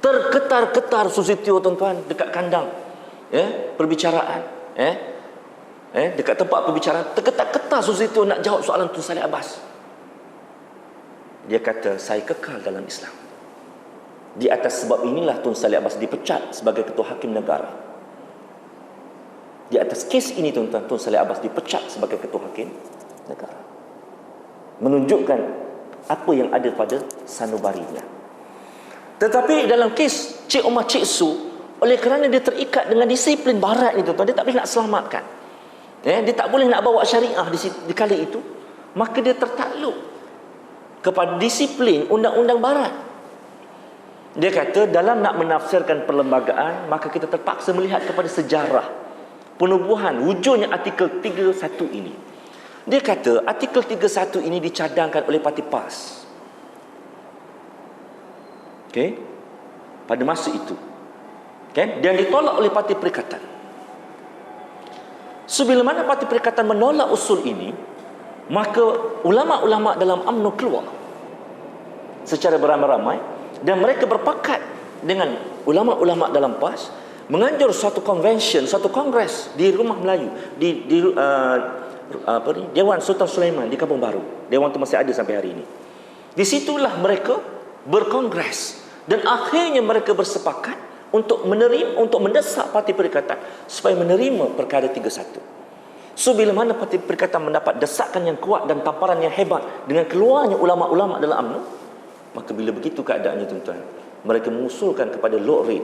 Terketar-ketar Suzy Teo, tuan-tuan, dekat kandang perbicaraan, dekat tempat perbicaraan, terketar-ketar Suzy Teo nak jawab soalan Tun Saleh Abbas. Dia kata, saya kekal dalam Islam. Di atas sebab inilah Tun Saleh Abbas dipecat sebagai ketua hakim negara. Di atas kes ini, tuan-tuan, Tun Saleh Abbas dipecat sebagai ketua hakim negara. Menunjukkan apa yang ada pada sanubarinya. Tetapi dalam kes Cik Omar Cik Su, oleh kerana dia terikat dengan disiplin barat ni, tuan-tuan, dia tak boleh nak selamatkan, dia tak boleh nak bawa syariah di kala itu, maka dia tertakluk kepada disiplin undang-undang barat. Dia kata, dalam nak menafsirkan perlembagaan, maka kita terpaksa melihat kepada sejarah penubuhan wujudnya artikel 31 ini. Dia kata artikel 31 ini dicadangkan oleh Parti PAS, pada masa itu, dan ditolak oleh Parti Perikatan. So bila mana Parti Perikatan menolak usul ini, maka ulama-ulama dalam UMNO keluar secara beramai-ramai, dan mereka berpakat dengan ulama-ulama dalam PAS menganjur suatu convention, suatu kongres di Rumah Melayu, di Dewan Sultan Sulaiman di Kampung Baru. Dewan itu masih ada sampai hari ini. Di situlah mereka berkongres, dan akhirnya mereka bersepakat untuk mendesak Parti Perikatan supaya menerima perkara 31. So bila mana parti perikatan mendapat desakan yang kuat dan tamparan yang hebat dengan keluarnya ulama-ulama dalam UMNO, maka bila begitu keadaannya tuan-tuan, mereka mengusulkan kepada Lord Reid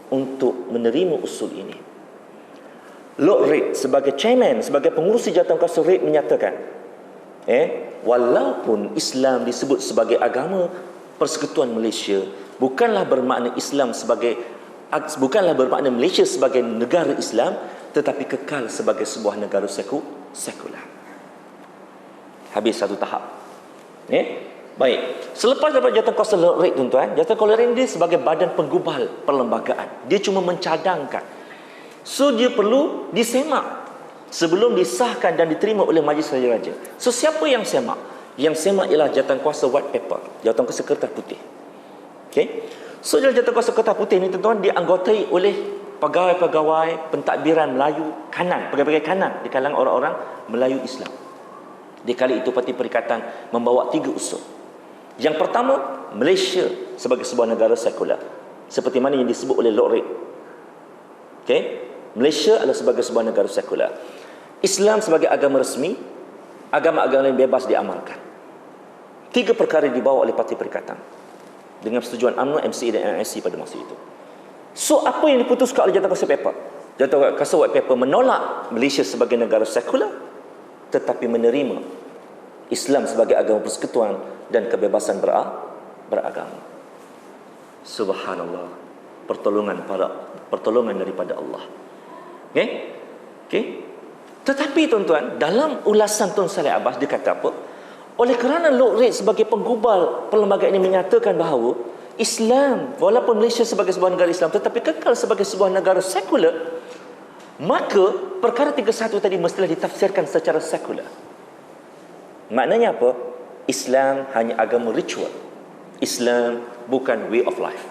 untuk menerima usul ini. Lord Reid sebagai chairman, sebagai pengurusi jawatankuasa Reid menyatakan, walaupun Islam disebut sebagai agama Persekutuan Malaysia, bukanlah bermakna Malaysia sebagai negara Islam, tetapi kekal sebagai sebuah negara sekular. Habis satu tahap. Baik. Selepas dapat jawatankuasa Lord Reid, tuan-tuan, jawatankuasa Reid ini sebagai badan penggubal perlembagaan. Dia cuma mencadangkan. So dia perlu disemak sebelum disahkan dan diterima oleh Majlis Raja-Raja. So siapa yang semak? Yang semak ialah jawatankuasa white paper, jawatankuasa kertas putih. Okey. So dalam jawatankuasa kertas putih ini, tuan-tuan, dianggotai oleh pegawai-pegawai pentadbiran Melayu kanan, pegawai kanan di kalangan orang-orang Melayu Islam. Di kali itu Parti Perikatan membawa 3 usul. Yang pertama, Malaysia sebagai sebuah negara sekular, seperti mana yang disebut oleh Lord Reid. Okey, Malaysia adalah sebagai sebuah negara sekular. Islam sebagai agama resmi, agama-agama yang bebas diamalkan. 3 perkara dibawa oleh Parti Perikatan dengan persetujuan UMNO, MCA dan NIC pada masa itu. So apa yang diputuskan oleh jawatankuasa paper? Jawatankuasa white paper menolak Malaysia sebagai negara sekular, tetapi menerima Islam sebagai agama persekutuan dan kebebasan beragama. Subhanallah, pertolongan daripada Allah. Okey. Tetapi tuan-tuan, dalam ulasan Tun Saleh Abbas dia kata apa? Oleh kerana Lord Reid sebagai penggubal perlembagaan ini menyatakan bahawa Islam, walaupun Malaysia sebagai sebuah negara Islam, tetapi kekal sebagai sebuah negara sekular, maka perkara 31 tadi mestilah ditafsirkan secara sekular. Maknanya apa? Islam hanya agama ritual. Islam bukan way of life.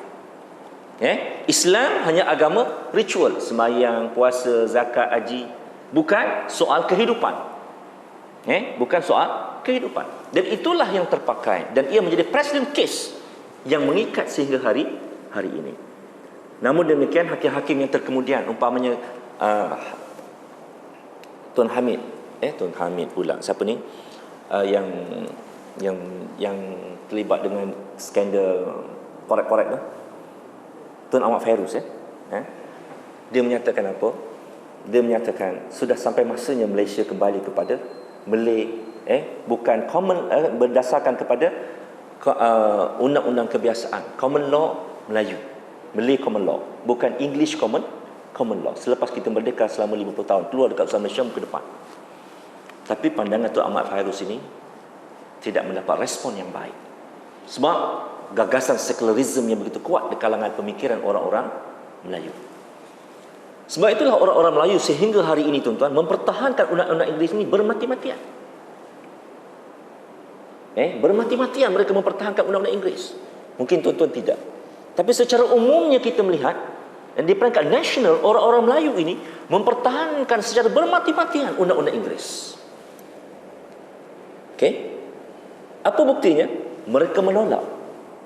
Islam hanya agama ritual, sembahyang, puasa, zakat, haji, bukan soal kehidupan. Bukan soal kehidupan. Dan itulah yang terpakai dan ia menjadi precedent case yang mengikat sehingga hari ini. Namun demikian, hakim-hakim yang terkemudian, umpamanya Tun Hamid, Tun Hamid pula, siapa ni? Yang terlibat dengan skandal korek-korek tu, Tun Ahmad Fairuz, dia menyatakan apa? Dia menyatakan sudah sampai masanya Malaysia kembali kepada Malay, bukan common, berdasarkan kepada undang-undang kebiasaan, common law Melayu, Malay common law, bukan English common law. Selepas kita merdeka selama 50 tahun, keluar dekat Islam Malaysia ke depan. Tapi pandangan Tun Ahmad Fairuz ini tidak mendapat respon yang baik, sebab gagasan sekularisme yang begitu kuat di kalangan pemikiran orang-orang Melayu. Sebab itulah orang-orang Melayu sehingga hari ini, tuan-tuan, mempertahankan undang-undang Inggeris ini bermati-matian. Bermati-matian mereka mempertahankan undang-undang Inggeris. Mungkin tuan-tuan tidak, tapi secara umumnya kita melihat, dan di peringkat nasional, orang-orang Melayu ini mempertahankan secara bermati-matian undang-undang Inggeris. Apa buktinya? Mereka menolak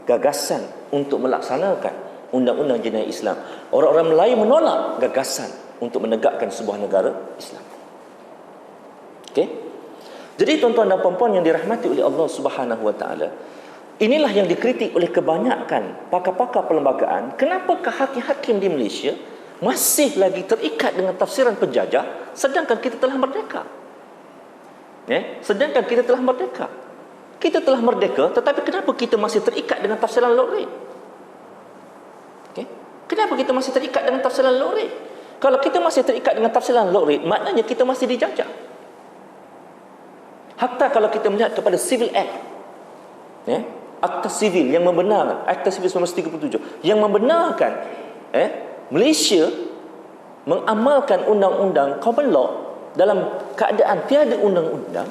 gagasan untuk melaksanakan undang-undang jenayah Islam. Orang-orang Melayu menolak gagasan untuk menegakkan sebuah negara Islam. Jadi tuan-tuan dan puan-puan yang dirahmati oleh Allah Subhanahu wa taala, inilah yang dikritik oleh kebanyakan pakar-pakar perlembagaan. Kenapakah hakim-hakim di Malaysia masih lagi terikat dengan tafsiran penjajah sedangkan kita telah merdeka? Sedangkan kita telah merdeka. Kita telah merdeka, tetapi kenapa kita masih terikat dengan tafsiran Lord Reid? Kenapa kita masih terikat dengan tafsiran Lord Reid? Kalau kita masih terikat dengan tafsiran Lord Reid, maknanya kita masih dijajah. Hatta kalau kita melihat kepada Civil Act, Akta Sivil yang membenarkan, Akta Sivil 1937 yang membenarkan Malaysia mengamalkan undang-undang common law dalam keadaan tiada undang-undang.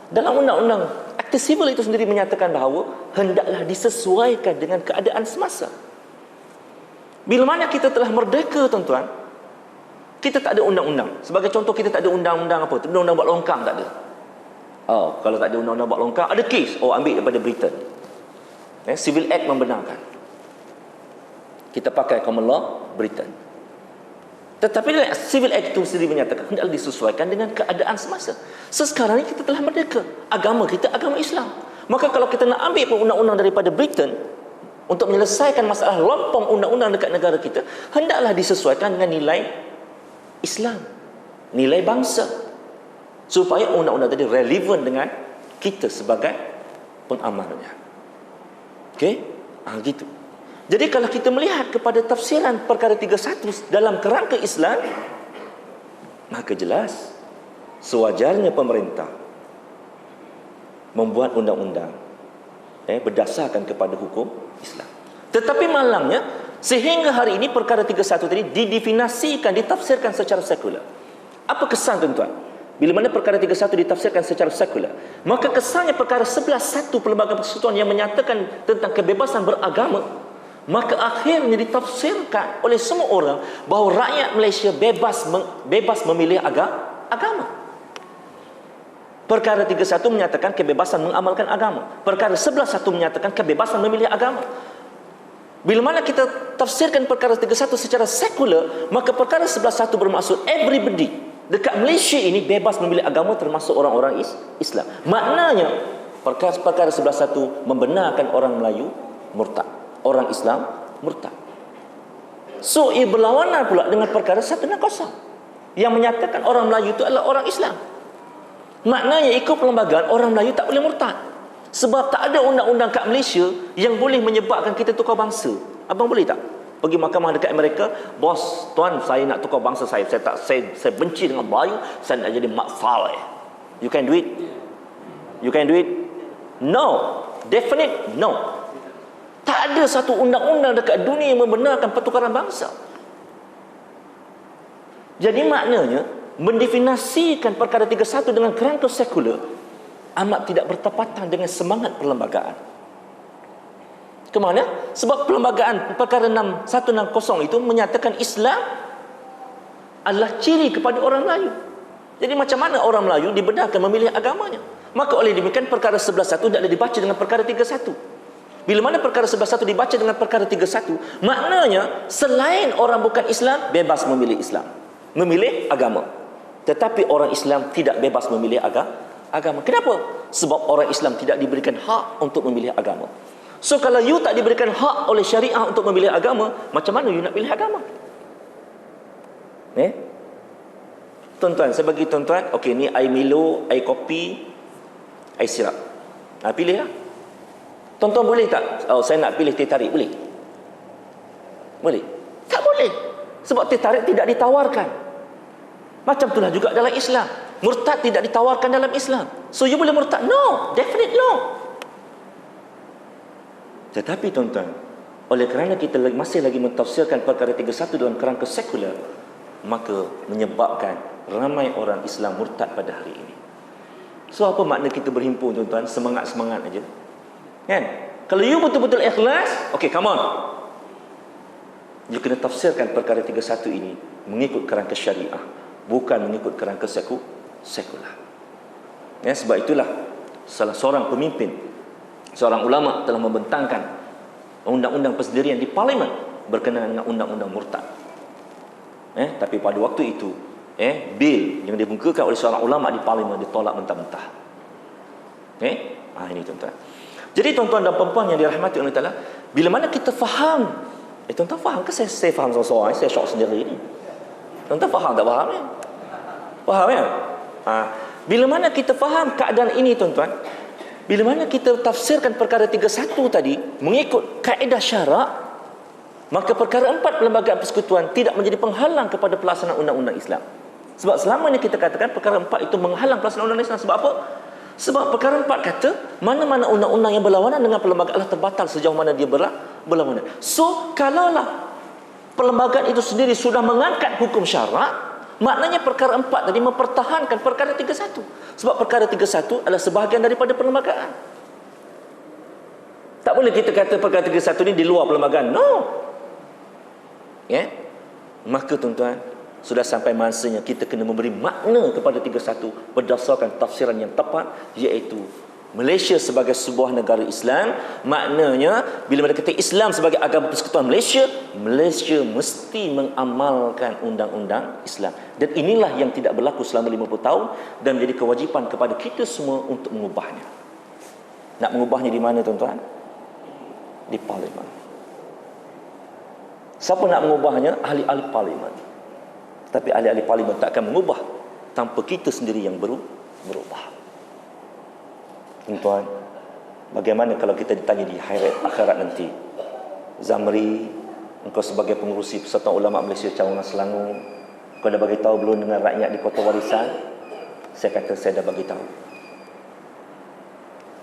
Dalam undang-undang Akta Sivil itu sendiri menyatakan bahawa hendaklah disesuaikan dengan keadaan semasa. Bila mana kita telah merdeka, tuan-tuan, kita tak ada undang-undang. Sebagai contoh, kita tak ada undang-undang apa? Undang-undang buat longkang tak ada. Kalau tak ada undang-undang buat longkang, ada kes. Ambil daripada Britain. Civil Act membenarkan. Kita pakai common law Britain. Tetapi Civil Act itu sendiri menyatakan hendaklah disesuaikan dengan keadaan semasa. Sekarang ini kita telah merdeka. Agama kita agama Islam. Maka kalau kita nak ambil pun undang-undang daripada Britain untuk menyelesaikan masalah lompong undang-undang dekat negara kita, hendaklah disesuaikan dengan nilai Islam, nilai bangsa, supaya undang-undang tadi relevan dengan kita sebagai pengamalnya. Okey? Gitu. Jadi kalau kita melihat kepada tafsiran perkara 31 dalam kerangka Islam, maka jelas sewajarnya pemerintah membuat undang-undang berdasarkan kepada hukum Islam. Tetapi malangnya sehingga hari ini perkara 31 tadi didefinisikan, ditafsirkan secara sekular. Apa kesan tuan-tuan? Bila mana perkara 31 ditafsirkan secara sekular, maka kesannya perkara 11.1 Perlembagaan Persekutuan yang menyatakan tentang kebebasan beragama, maka akhirnya ditafsirkan oleh semua orang bahawa rakyat Malaysia bebas memilih agama. Perkara 31 menyatakan kebebasan mengamalkan agama. Perkara 11.1 menyatakan kebebasan memilih agama. Bila mana kita tafsirkan perkara 31 secara sekular, maka perkara 11.1 bermaksud everybody dekat Malaysia ini bebas memilih agama, termasuk orang-orang Islam. Maknanya perkara 11.1 membenarkan orang Melayu murtad, orang Islam murtad. So ia berlawanan pula dengan perkara 160 yang menyatakan orang Melayu itu adalah orang Islam. Maknanya ikut perlembagaan orang Melayu tak boleh murtad. Sebab tak ada undang-undang kat Malaysia yang boleh menyebabkan kita tukar bangsa. Abang boleh tak pergi mahkamah dekat Amerika, bos, tuan, saya nak tukar bangsa saya benci dengan Melayu, saya nak jadi Mat Saleh. You can do it? You can do it? No. Definite no. Tak ada satu undang-undang dekat dunia yang membenarkan pertukaran bangsa. Jadi maknanya mendefinisikan perkara 31 dengan kerangka sekular amat tidak bertepatan dengan semangat perlembagaan. Ke mana? Sebab perlembagaan perkara 160 itu menyatakan Islam adalah ciri kepada orang Melayu. Jadi macam mana orang Melayu dibenarkan memilih agamanya? Maka oleh demikian perkara 11.1 tidak dibaca dengan perkara 31. Bila mana perkara 11.1 dibaca dengan perkara 31, maknanya selain orang bukan Islam bebas memilih Islam, memilih agama. Tetapi orang Islam tidak bebas memilih agama. Kenapa? Sebab orang Islam tidak diberikan hak untuk memilih agama. So kalau you tak diberikan hak oleh syariah untuk memilih agama, macam mana you nak pilih agama? Tuan-tuan, saya bagi tuan-tuan, okey, ni air Milo, air kopi, air sirap. Pilih lah. Tuan-tuan boleh tak? Oh, saya nak pilih teh tarik. Boleh? Boleh? Tak boleh. Sebab teh tarik tidak ditawarkan. Macam itulah juga dalam Islam. Murtad tidak ditawarkan dalam Islam. So you boleh murtad? No. Definite no. Tetapi tuan-tuan, oleh kerana kita masih lagi mentafsirkan perkara 31 dalam kerangka sekular, maka menyebabkan ramai orang Islam murtad pada hari ini. So apa makna kita berhimpun tuan-tuan? Semangat-semangat aja. Kan? Kalau you betul-betul ikhlas, okay, come on. You kena tafsirkan perkara 31 ini mengikut kerangka syariah, bukan mengikut kerangka sekular. Sebab itulah salah seorang pemimpin, seorang ulama telah membentangkan undang-undang persendirian di parlimen berkenaan dengan undang-undang murtad. Tapi pada waktu itu, bil yang dimukakan oleh seorang ulama di parlimen ditolak mentah-mentah. Ini tuan-tuan. Jadi tuan-tuan dan puan-puan yang dirahmati Allah Ta'ala, bila mana kita faham, tuan-tuan faham ke saya faham seorang-seorang, saya syok sendiri ni. Tuan-tuan faham tak faham? Faham ya? Bila mana kita faham keadaan ini tuan-tuan, bila mana kita tafsirkan perkara 31 tadi mengikut kaedah syarak, maka perkara 4 Perlembagaan Persekutuan tidak menjadi penghalang kepada pelaksanaan undang-undang Islam. Sebab selama ini kita katakan perkara 4 itu menghalang pelaksanaan undang-undang Islam. Sebab apa? Sebab perkara 4 kata mana-mana undang-undang yang berlawanan dengan perlembagaan Allah terbatal sejauh mana dia berlawanan. So kalaulah perlembagaan itu sendiri sudah mengangkat hukum syarak, maknanya perkara 4 tadi mempertahankan perkara 31. Sebab perkara 31 adalah sebahagian daripada perlembagaan. Tak boleh kita kata perkara 31 ini di luar perlembagaan. No. Maka tuan-tuan, sudah sampai masanya kita kena memberi makna kepada 31 berdasarkan tafsiran yang tepat, iaitu Malaysia sebagai sebuah negara Islam, maknanya bila mereka kata Islam sebagai agama persekutuan Malaysia, Malaysia mesti mengamalkan undang-undang Islam. Dan inilah yang tidak berlaku selama 50 tahun dan menjadi kewajipan kepada kita semua untuk mengubahnya. Nak mengubahnya di mana tuan-tuan? Di parlimen. Siapa nak mengubahnya? Ahli-ahli parlimen. Tapi ahli-ahli parlimen tak akan mengubah tanpa kita sendiri yang berubah. Tuan-tuan, bagaimana kalau kita ditanya di akhirat nanti, Zamri, engkau sebagai pengurusi Persatuan Ulama Malaysia Cawangan Selangor, kau dah bagi tahu belum dengan rakyat di Kota Warisan? Saya kata saya dah bagi tahu.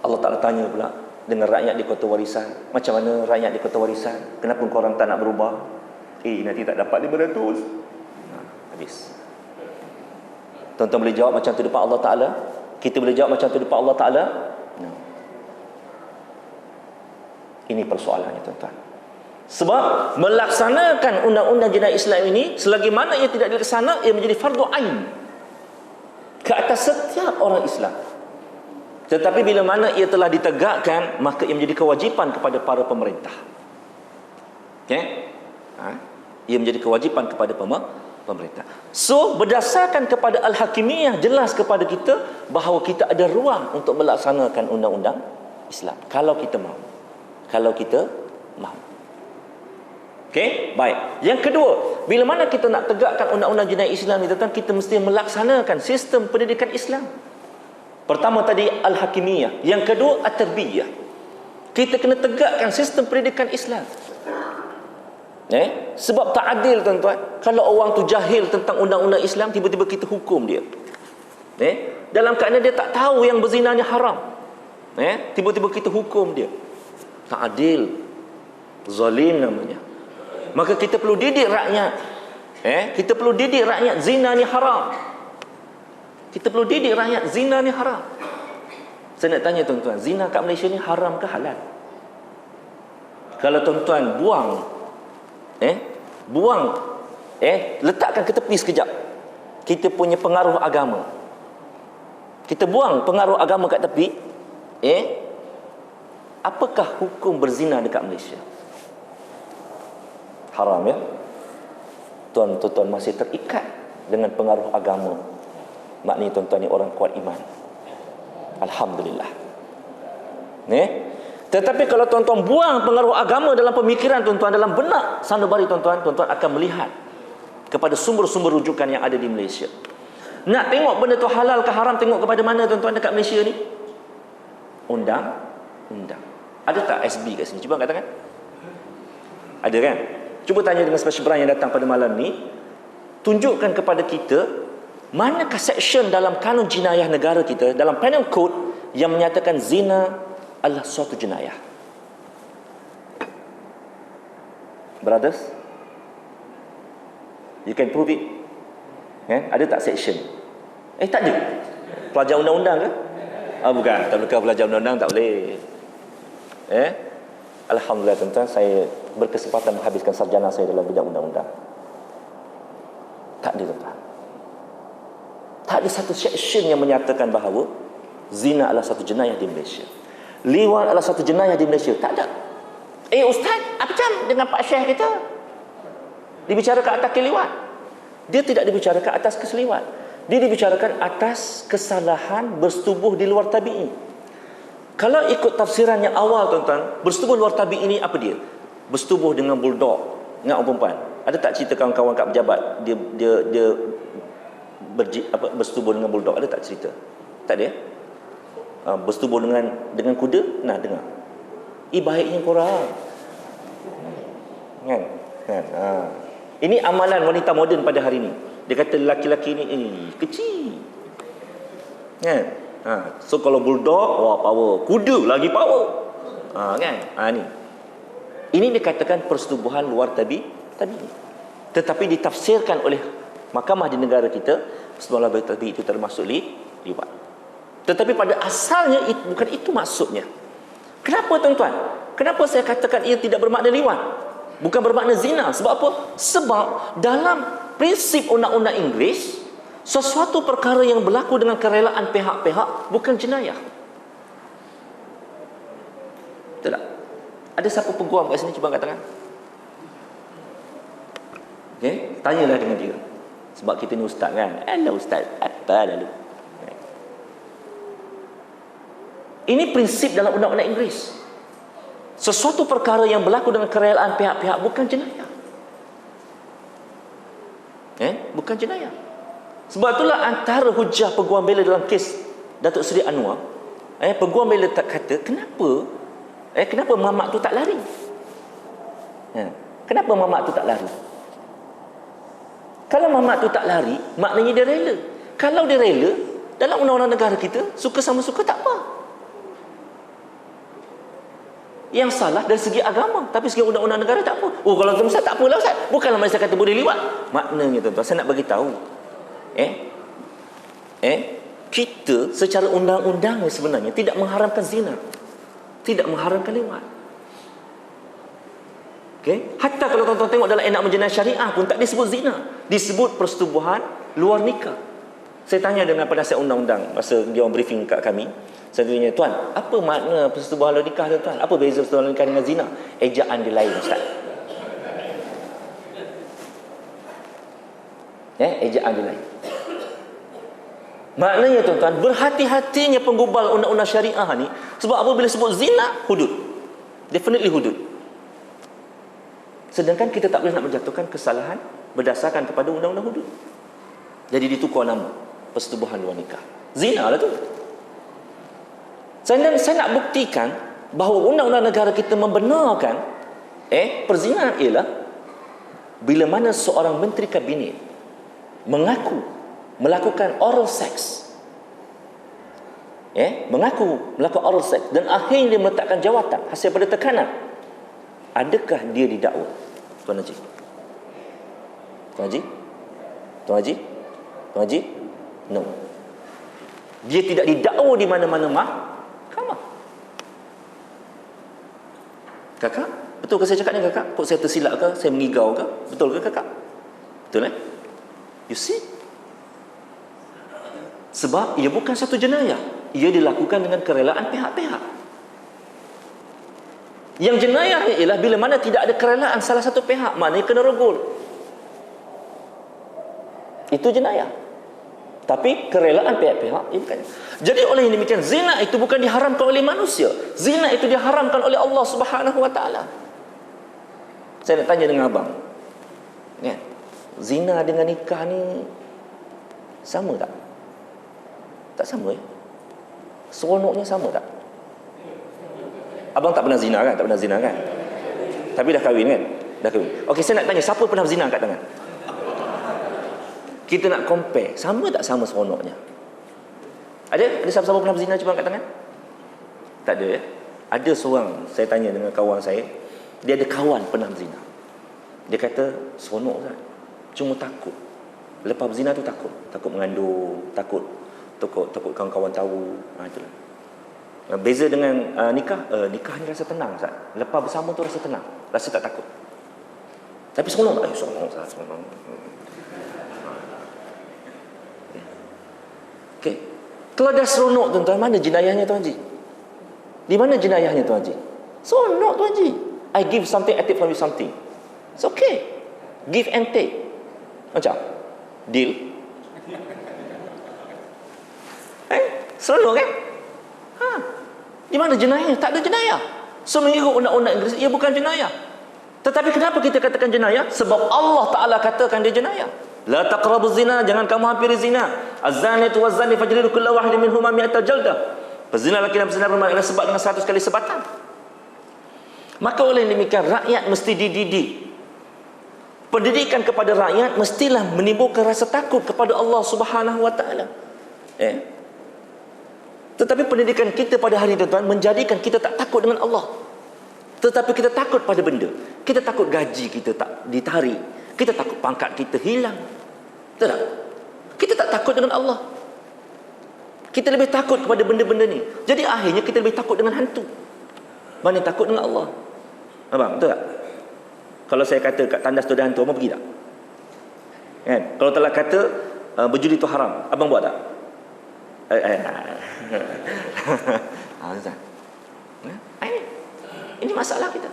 Allah Ta'ala tanya pula dengan rakyat di Kota Warisan, macam mana rakyat di Kota Warisan? Kenapa korang tak nak berubah? Nanti tak dapat 500. Habis. Tuan-tuan boleh jawab macam tu depan Allah Ta'ala? Kita boleh jawab macam tu depan Allah Ta'ala? No. Ini persoalannya tuan-tuan. Sebab melaksanakan undang-undang jenayah Islam ini, selagi mana ia tidak dilaksana, ia menjadi fardu ain ke atas setiap orang Islam. Tetapi bila mana ia telah ditegakkan, maka ia menjadi kewajipan kepada para pemerintah. Okay? Ia menjadi kewajipan kepada pemerintah. So, berdasarkan kepada Al-Hakimiyah, jelas kepada kita bahawa kita ada ruang untuk melaksanakan undang-undang Islam. Kalau kita mahu. Kalau kita mahu. Okey, baik. Yang kedua, bila mana kita nak tegakkan undang-undang jenayah Islam ni, tuan-tuan, kita mesti melaksanakan sistem pendidikan Islam. Pertama tadi Al-Hakimiyah, yang kedua At-Tarbiyah. Kita kena tegakkan sistem pendidikan Islam. Sebab tak adil tuan-tuan, kalau orang tu jahil tentang undang-undang Islam, tiba-tiba kita hukum dia. Dalam keadaan dia tak tahu yang berzina ni haram. Tiba-tiba kita hukum dia. Tak adil. Zalim namanya. Maka kita perlu didik rakyat. Kita perlu didik rakyat zina ni haram. Kita perlu didik rakyat zina ni haram. Saya nak tanya tuan-tuan, zina kat Malaysia ni haram ke halal? Kalau tuan-tuan letakkan ke tepi sekejap kita punya pengaruh agama, kita buang pengaruh agama kat tepi, apakah hukum berzina dekat Malaysia? Haram, ya? Tuan-tuan masih terikat dengan pengaruh agama. Maknanya tuan-tuan ni orang kuat iman. Alhamdulillah. Tetapi kalau tuan-tuan buang pengaruh agama dalam pemikiran tuan-tuan, dalam benak sanubari tuan-tuan, tuan-tuan akan melihat kepada sumber-sumber rujukan yang ada di Malaysia. Nak tengok benda tu halal ke haram, tengok kepada mana tuan-tuan dekat Malaysia ni? Undang. Ada tak SB kat sini? Cuba katakan. Ada kan? Cuba tanya dengan special branch yang datang pada malam ni. Tunjukkan kepada kita manakah section dalam kanun jenayah negara kita, dalam penal code, yang menyatakan zina adalah suatu jenayah. Brothers, you can prove it. Ada tak section? Tak ada. Pelajar undang-undang ke? Bukan, tak boleh pelajar undang-undang, tak boleh. Alhamdulillah tuan-tuan, saya berkesempatan menghabiskan sarjana saya dalam bidang undang-undang. Tak ada tuan-tuan. Tak ada satu section yang menyatakan bahawa zina adalah satu jenayah di Malaysia. Liwat adalah satu jenayah di Malaysia. Tak ada. Ustaz, apa macam dengan Pak Syekh kita? Dibicarakan atas keliwat. Dia tidak dibicarakan atas keseliwat. Dia dibicarakan atas kesalahan bersetubuh di luar tabi'i. Kalau ikut tafsiran yang awal tuan-tuan, bersetubuh luar tabi'i ini apa dia? Bersetubuh dengan bulldog, dengan orang perempuan. Ada tak cerita kawan-kawan kat pejabat dia bersetubuh dengan bulldog? Ada tak cerita? Tak ada. Bersetubuh dengan kuda? Nah, dengar. Baiknya korang. Kan? Ini amalan wanita moden pada hari ini. Dia kata lelaki-lelaki ni kecil. Kan? So kalau bulldog, wah power. Kuda lagi power. Kan? Ni. Ini dikatakan persetubuhan luar tabi'i. Tetapi ditafsirkan oleh mahkamah di negara kita, persetubuhan luar tabi'i itu termasuk liwat. Tetapi pada asalnya bukan itu maksudnya. Kenapa tuan-tuan? Kenapa saya katakan ia tidak bermakna liwat? Bukan bermakna zina. Sebab apa? Sebab dalam prinsip undang-undang Inggeris, sesuatu perkara yang berlaku dengan kerelaan pihak-pihak bukan jenayah. Betul tak? Ada siapa peguam kat sini? Cuba angkat tangan. Okay? Tanyalah dengan dia. Sebab kita ni ustaz kan. Alah ustaz, apa lalu? Ini prinsip dalam undang-undang Inggeris. Sesuatu perkara yang berlaku dengan kerelaan pihak-pihak bukan jenayah. Bukan jenayah. Sebab itulah antara hujah peguam bela dalam kes Datuk Seri Anwar, peguam bela tak kata, kenapa mamak tu tak lari? Kenapa mamak tu tak lari? Kalau mamak tu tak lari, maknanya dia rela. Kalau dia rela, dalam undang-undang negara kita, suka sama suka tak apa. Yang salah dari segi agama, tapi segi undang-undang negara tak apa. Oh, kalau Ustaz tak apalah Ustaz. Bukanlah Malaysia kata boleh liwat. Maknanya tuan-tuan, saya nak bagi tahu. Kita secara undang-undang sebenarnya tidak mengharamkan zina. Tidak mengharamkan liwat. Okay? Hatta kalau tuan-tuan tengok dalam enakmen jenayah syariah pun tak disebut zina. Disebut persetubuhan luar nikah. Saya tanya dengan penasihat undang-undang masa dia orang briefing kat kami. Saya tanya, tuan, apa makna persetubuhan luar nikah tu tuan? Apa beza persetubuhan luar nikah dengan zina? Ejaan dia lain, Ustaz. Ejaan dia lain. Maknanya tuan-tuan, berhati-hatinya penggubal undang-undang syariah ni. Sebab apabila sebut zina, hudud. Definitely hudud. Sedangkan kita tak boleh nak menjatuhkan kesalahan berdasarkan kepada undang-undang hudud. Jadi ditukar nama persetubuhan luar nikah. Zina lah tu. Saya nak buktikan bahawa undang-undang negara kita membenarkan perzinahan ialah bila mana seorang menteri kabinet mengaku melakukan oral sex, mengaku melakukan oral sex dan akhirnya dia meletakkan jawatan hasil pada tekanan, adakah dia didakwa? Tuan Haji, Tuan Haji, Tuan Haji, Tuan Haji, no. Dia tidak didakwa di mana-mana mahkamah. Kakak, betul ke saya cakap ni kakak? Kok saya tersilap ke? Saya mengigau ke? Betul ke kakak? Betul You see? Sebab ia bukan satu jenayah. Ia dilakukan dengan kerelaan pihak-pihak. Yang jenayah ialah bila mana tidak ada kerelaan salah satu pihak, maknanya kena rogol. Itu jenayah. Tapi kerelaan pihak-pihak bukan. Jadi oleh yang demikian, zina itu bukan diharamkan oleh manusia. Zina itu diharamkan oleh Allah Subhanahu Wa Taala. Saya nak tanya dengan abang, zina dengan nikah ni sama tak? Tak sama seronoknya sama tak? Abang tak pernah zina kan? Tak pernah zina kan? Tapi dah kahwin kan? Dah kahwin. Okey, saya nak tanya, siapa pernah zina kat tangan? Kita nak compare, sama tak sama seronoknya? Ada siapa-siapa pernah berzina cuba angkat tangan? Tak ada Ada seorang, saya tanya dengan kawan saya, dia ada kawan pernah berzina. Dia kata seronok kan, cuma takut. Lepas berzina tu takut mengandung, takut kawan-kawan tahu. Itulah. Beza dengan nikah ni rasa tenang Ustaz. Lepas bersama tu rasa tenang, rasa tak takut. Tapi seronok tak? Seronok Ustaz, seronok. Okay. Kalau dah seronok tuan-tuan, mana jenayahnya Tuan Haji? Di mana jenayahnya Tuan Haji? Seronok Tuan Haji. I give something, I take from you something. It's okay. Give and take. Macam deal. Seronok kan? Di mana jenayahnya? Tak ada jenayah. So mengikut undang-undang Inggeris, ia bukan jenayah. Tetapi kenapa kita katakan jenayah? Sebab Allah Ta'ala katakan dia jenayah. La taqrabu zina, jangan kamu hampiri zina. Az-zaniyatu waz-zani fajlidu kulla wahidin minhuma mi'ata jaldah. Pezina lelaki dan pezina perempuan adalah sebab dengan 100 kali sebatan. Maka oleh demikian rakyat mesti dididik. Pendidikan kepada rakyat mestilah menimbulkan rasa takut kepada Allah Subhanahu Wa Taala. Tetapi pendidikan kita pada hari ini tuan-tuan menjadikan kita tak takut dengan Allah. Tetapi kita takut pada benda. Kita takut gaji kita tak ditarik. Kita takut pangkat kita hilang. Betul tak? Kita tak takut dengan Allah. Kita lebih takut kepada benda-benda ni. Jadi akhirnya kita lebih takut dengan hantu berbanding takut dengan Allah. Abang, betul tak? Kalau saya kata kat tandas tu ada hantu, abang pergi tak? Kan? Kalau telah kata berjudi tu haram, abang buat tak? Ini masalah kita.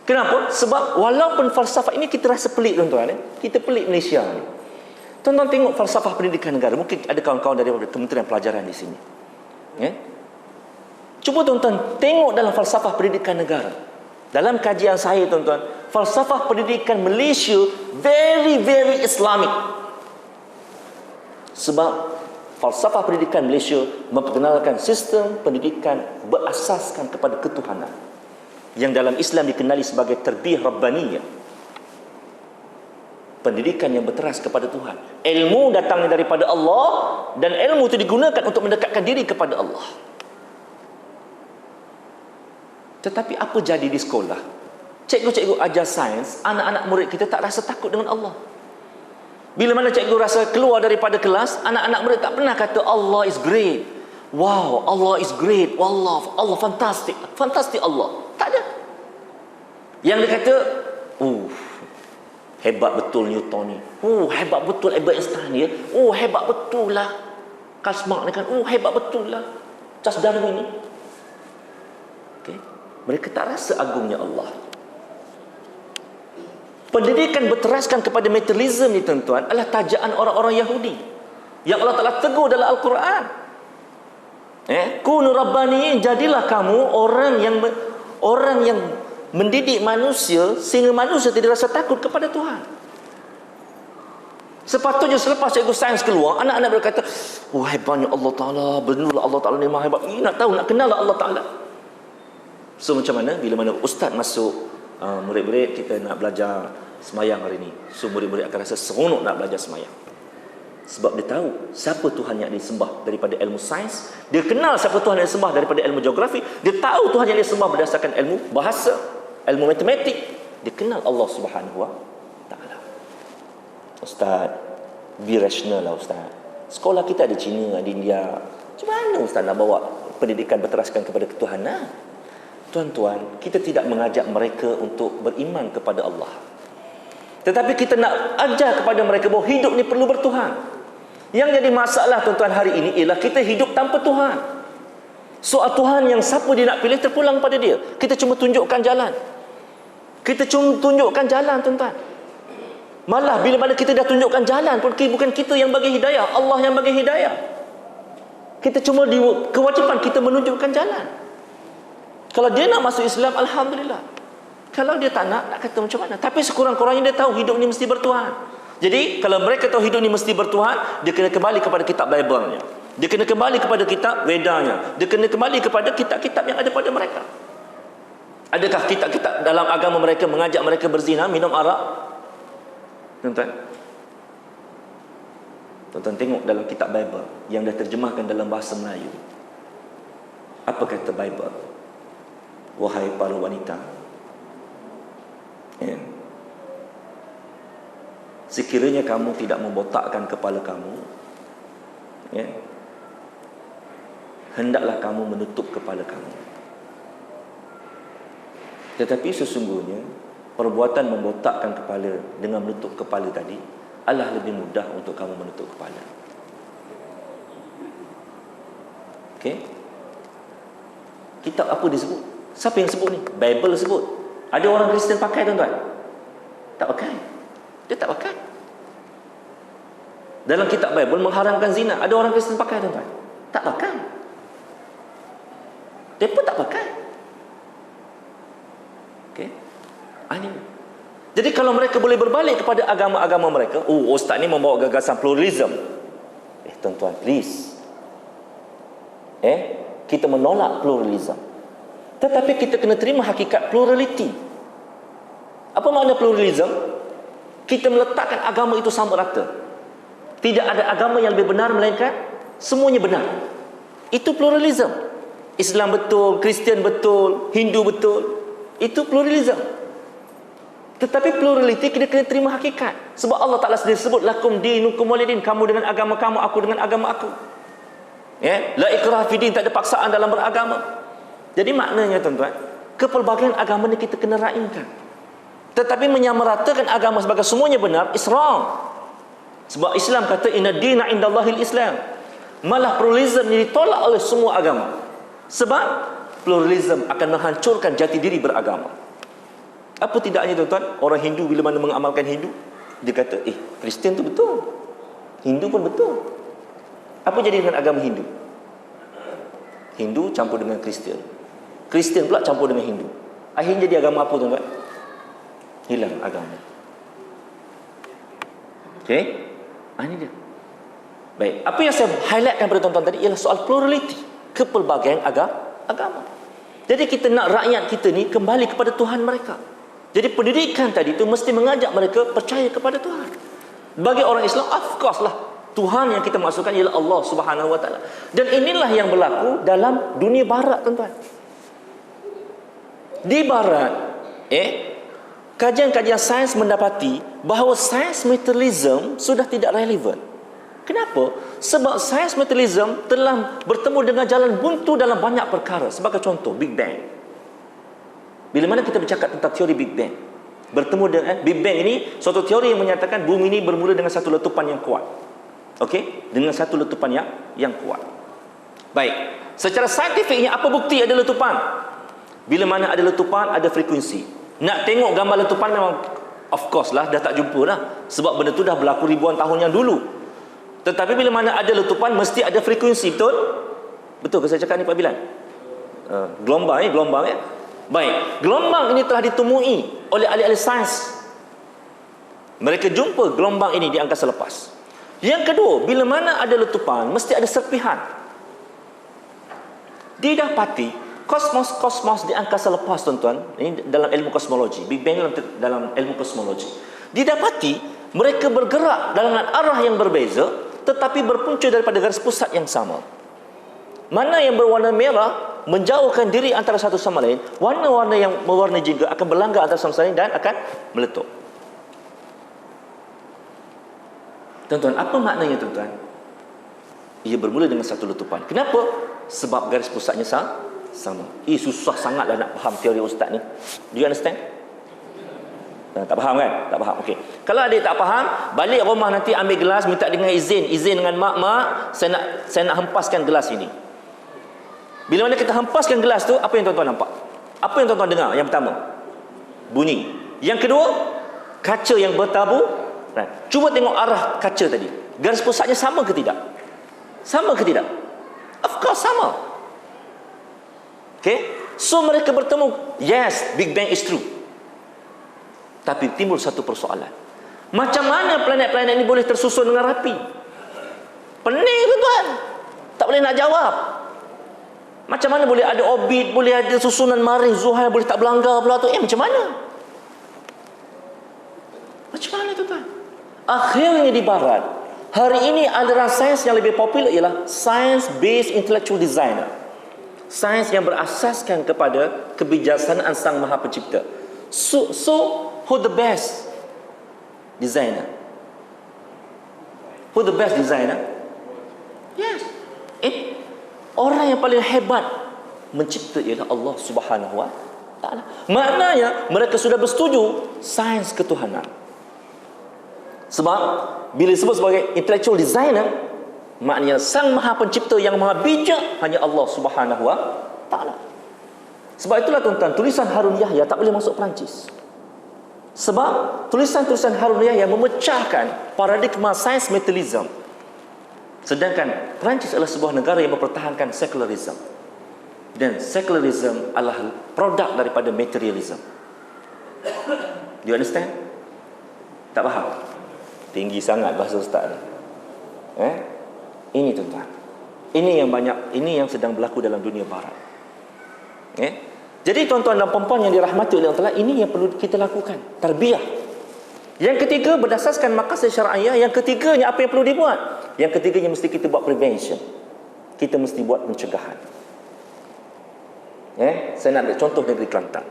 Kenapa? Sebab walaupun falsafah ini kita rasa pelik tuan-tuan, kita pelik Malaysia ni. Tuan-tuan tengok falsafah pendidikan negara. Mungkin ada kawan-kawan dari Kementerian Pelajaran di sini. Cuba tuan-tuan tengok dalam falsafah pendidikan negara. Dalam kajian saya tuan-tuan, falsafah pendidikan Malaysia very very Islamic. Sebab falsafah pendidikan Malaysia memperkenalkan sistem pendidikan berasaskan kepada ketuhanan, yang dalam Islam dikenali sebagai tarbiyah rabbaniyah. Pendidikan yang berteras kepada Tuhan. Ilmu datangnya daripada Allah, dan ilmu itu digunakan untuk mendekatkan diri kepada Allah. Tetapi apa jadi di sekolah? Cikgu-cikgu ajar sains, anak-anak murid kita tak rasa takut dengan Allah. Bila mana cikgu rasa keluar daripada kelas, anak-anak murid tak pernah kata Allah is great. Wow, Allah is great. Wallah, Allah fantastic. Fantastic Allah. Tak ada. Yang dia kata, hebat betul Newton ni. Hebat betul Albert Einstein ni. Hebat betul lah Karl Marx ni kan. Hebat betul lah Charles Darwin ni. Okay. Mereka tak rasa agungnya Allah. Pendidikan berteraskan kepada materialism ni tuan-tuan adalah tajaan orang-orang Yahudi yang Allah Ta'ala tegur dalam Al-Quran. Kunu rabbaniyin, jadilah kamu orang yang mendidik manusia sehingga manusia tidak rasa takut kepada Tuhan. Sepatutnya selepas cikgu sains keluar, anak-anak berkata, hebatnya Allah Ta'ala, benarlah Allah Ta'ala ni maha hebat. Nak tahu, nak kenal Allah Ta'ala. So macam mana bila mana ustaz masuk, murid-murid kita nak belajar semayang hari ni, so murid-murid akan rasa seronok nak belajar semayang. Sebab dia tahu siapa Tuhan yang disembah daripada ilmu sains. Dia kenal siapa Tuhan yang disembah daripada ilmu geografi. Dia tahu Tuhan yang disembah berdasarkan ilmu bahasa, ilmu matematik. Dia kenal Allah Subhanahu Wa Ta'ala. Ustaz, be rational lah Ustaz. Sekolah kita ada Cina, ada India. Macam mana Ustaz nak bawa pendidikan berteraskan kepada ketuhanan? Tuan-tuan, kita tidak mengajak mereka untuk beriman kepada Allah. Tetapi kita nak ajar kepada mereka bahawa hidup ni perlu bertuhan. Yang jadi masalah tuan-tuan hari ini ialah kita hidup tanpa Tuhan. Soal Tuhan yang siapa dia nak pilih terpulang pada dia. Kita cuma tunjukkan jalan. Kita cuma tunjukkan jalan tuan-tuan. Malah bila mana kita dah tunjukkan jalan pun bukan kita yang bagi hidayah, Allah yang bagi hidayah. Kita cuma kewajipan kita menunjukkan jalan. Kalau dia nak masuk Islam, alhamdulillah. Kalau dia tak nak kata macam mana. Tapi sekurang-kurangnya dia tahu hidup ni mesti bertuhan. Jadi kalau mereka tahu hidup ni mesti bertuhan, dia kena kembali kepada kitab Bible-nya. Dia kena kembali kepada kitab Vedanya. Dia kena kembali kepada kitab-kitab yang ada pada mereka. Adakah kitab-kitab dalam agama mereka mengajak mereka berzina, minum arak? Tuan-tuan, tengok dalam kitab Bible yang dah terjemahkan dalam bahasa Melayu. Apa kata Bible? Wahai para wanita, sekiranya kamu tidak membotakkan kepala kamu, hendaklah kamu menutup kepala kamu. Tetapi sesungguhnya perbuatan membotakkan kepala dengan menutup kepala tadi adalah lebih mudah untuk kamu menutup kepala. Okey? Kitab apa disebut? Siapa yang sebut ni? Bible sebut. Ada orang Kristian pakai tuan-tuan? Tak pakai. Dia tak pakai. Dalam kitab Bible mengharamkan zina. Ada orang Kristian pakai tuan-tuan? Tak pakai. Dia pun tak pakai. Okey? Ini. Jadi kalau mereka boleh berbalik kepada agama-agama mereka, ustaz ni membawa gagasan pluralism. Tuan-tuan, please. Kita menolak pluralism. Tetapi kita kena terima hakikat plurality. Apa makna pluralism? Kita meletakkan agama itu sama rata. Tidak ada agama yang lebih benar melainkan semuanya benar. Itu pluralism. Islam betul, Kristian betul, Hindu betul. Itu pluralism. Tetapi plurality kita kena terima hakikat. Sebab Allah Ta'ala sendiri sebut, lakum dinukum walidin, kamu dengan agama kamu, aku dengan agama aku. La ikrah fi din, tak ada paksaan dalam beragama. Jadi maknanya tuan-tuan, kepelbagaian agama ni kita kena raihkan. Tetapi menyamaratakan agama sebagai semuanya benar is wrong. Sebab Islam kata inna dina indallahil Islam. Malah pluralism ni ditolak oleh semua agama. Sebab pluralism akan menghancurkan jati diri beragama. Apa tidaknya tuan-tuan, orang Hindu bila mana mengamalkan Hindu, dia kata, Kristian tu betul, Hindu pun betul. Apa jadi dengan agama Hindu? Hindu campur dengan Kristian, Kristian pula campur dengan Hindu. Akhirnya jadi agama apa tuan-tuan? Hilang agama. Okey? Ini dia. Baik, apa yang saya highlightkan pada tuan-tuan tadi ialah soal plurality, kepelbagaian agama. Jadi kita nak rakyat kita ni kembali kepada Tuhan mereka. Jadi pendidikan tadi tu mesti mengajak mereka percaya kepada Tuhan. Bagi orang Islam, of course lah, Tuhan yang kita maksudkan ialah Allah Subhanahu Wa Taala. Dan inilah yang berlaku dalam dunia barat, tuan-tuan. Di barat, kajian-kajian sains mendapati bahawa sains materialism sudah tidak relevan. Kenapa? Sebab sains materialism telah bertemu dengan jalan buntu dalam banyak perkara. Sebagai contoh, Big Bang. Bila mana kita bercakap tentang teori Big Bang, bertemu dengan Big Bang ini, suatu teori yang menyatakan bumi ini bermula dengan satu letupan yang kuat. Okey? Dengan satu letupan yang kuat. Baik. Secara saintifiknya, apa bukti ada letupan? Bila mana ada letupan, ada frekuensi. Nak tengok gambar letupan memang, of course lah, dah tak jumpa lah. Sebab benda tu dah berlaku ribuan tahun yang dulu. Tetapi bila mana ada letupan, mesti ada frekuensi, betul? Betul ke saya cakap ni Pak Bilan? Gelombang ya. Baik, gelombang ini telah ditemui oleh ahli-ahli sains. Mereka jumpa gelombang ini di angkasa lepas. Yang kedua, bila mana ada letupan, mesti ada serpihan. Didapati kosmos di angkasa lepas, tuan-tuan, ini dalam ilmu kosmologi, Big Bang dalam ilmu kosmologi. Didapati mereka bergerak dalam arah yang berbeza, tetapi berpunca daripada garis pusat yang sama. Mana yang berwarna merah menjauhkan diri antara satu sama lain, warna-warna yang berwarna jingga akan berlanggar antara sama lain dan akan meletup. Tuan-tuan, apa maknanya tuan-tuan? Ia bermula dengan satu letupan. Kenapa? Sebab garis pusatnya sama. Susah sangatlah nak faham teori ustaz ni. Do you understand? Tak faham kan? Tak faham. Okey. Kalau adik tak faham, balik rumah nanti ambil gelas, minta dengan izin dengan mak, saya nak hempaskan gelas ini. Bila mana kita hempaskan gelas tu, apa yang tuan-tuan nampak? Apa yang tuan-tuan dengar? Yang pertama, bunyi. Yang kedua, kaca yang bertabur. Cuba tengok arah kaca tadi. Garis pusatnya sama ke tidak? Sama ke tidak? Of course sama. Okay? So mereka bertemu. Yes, Big Bang is true. Tapi timbul satu persoalan. Macam mana planet-planet ini boleh tersusun dengan rapi? Pening tuan-tuan. Tak boleh nak jawab. Macam mana boleh ada orbit, boleh ada susunan Marikh, Zuhail, boleh tak berlanggar pula tu? Macam mana? Macam mana tuan-tuan? Akhirnya di barat, hari ini aliran sains yang lebih popular ialah science-based intellectual designer. Sains yang berasaskan kepada kebijaksanaan Sang Maha Pencipta. So who the best designer? Who the best designer? Yes. Orang yang paling hebat mencipta ialah Allah Subhanahu Wa Taala. Maknanya mereka sudah bersetuju sains ketuhanan. Sebab bila disebut sebagai intellectual designer, maknanya Sang Maha Pencipta yang Maha Bijak hanya Allah Subhanahu Wa Taala. Sebab itulah tuan-tuan, tulisan Harun Yahya tak boleh masuk Perancis. Sebab tulisan-tulisan Harun Yahya memecahkan paradigma sains materialism. Sedangkan Perancis adalah sebuah negara yang mempertahankan secularism. Dan secularism adalah produk daripada materialism. Do you understand? Tak faham? Tinggi sangat bahasa ustaz ni. Ini tuan-tuan. Ini yang sedang berlaku dalam dunia barat. Jadi tuan-tuan dan puan-puan yang dirahmati oleh Allah Taala, ini yang perlu kita lakukan, tarbiyah. Yang ketiga, berdasarkan maqasid syar'iyah. Yang ketiganya, apa yang perlu dibuat? Yang ketiganya, mesti kita buat prevention. Kita mesti buat pencegahan. Saya nak ambil contoh negeri Kelantan.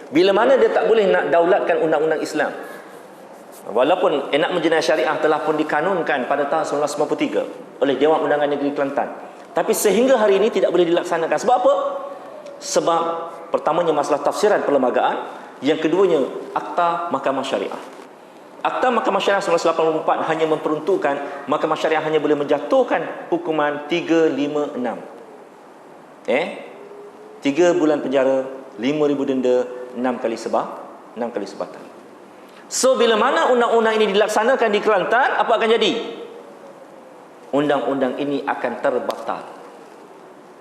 Bila mana dia tak boleh nak daulatkan undang-undang Islam, walaupun enakmen jenayah syariah telah pun dikanunkan pada tahun 1993 oleh Dewan Undangan Negeri Kelantan, tapi sehingga hari ini tidak boleh dilaksanakan. Sebab apa? Sebab pertamanya masalah tafsiran perlembagaan, yang keduanya Akta Mahkamah Syariah. Akta Mahkamah Syariah 1984 hanya memperuntukkan Mahkamah Syariah hanya boleh menjatuhkan hukuman 3, 5, 6. 3 bulan penjara, 5,000 denda, 6 kali sebatan. So bila mana undang-undang ini dilaksanakan di Kelantan, apa akan jadi? Undang-undang ini akan terbatal.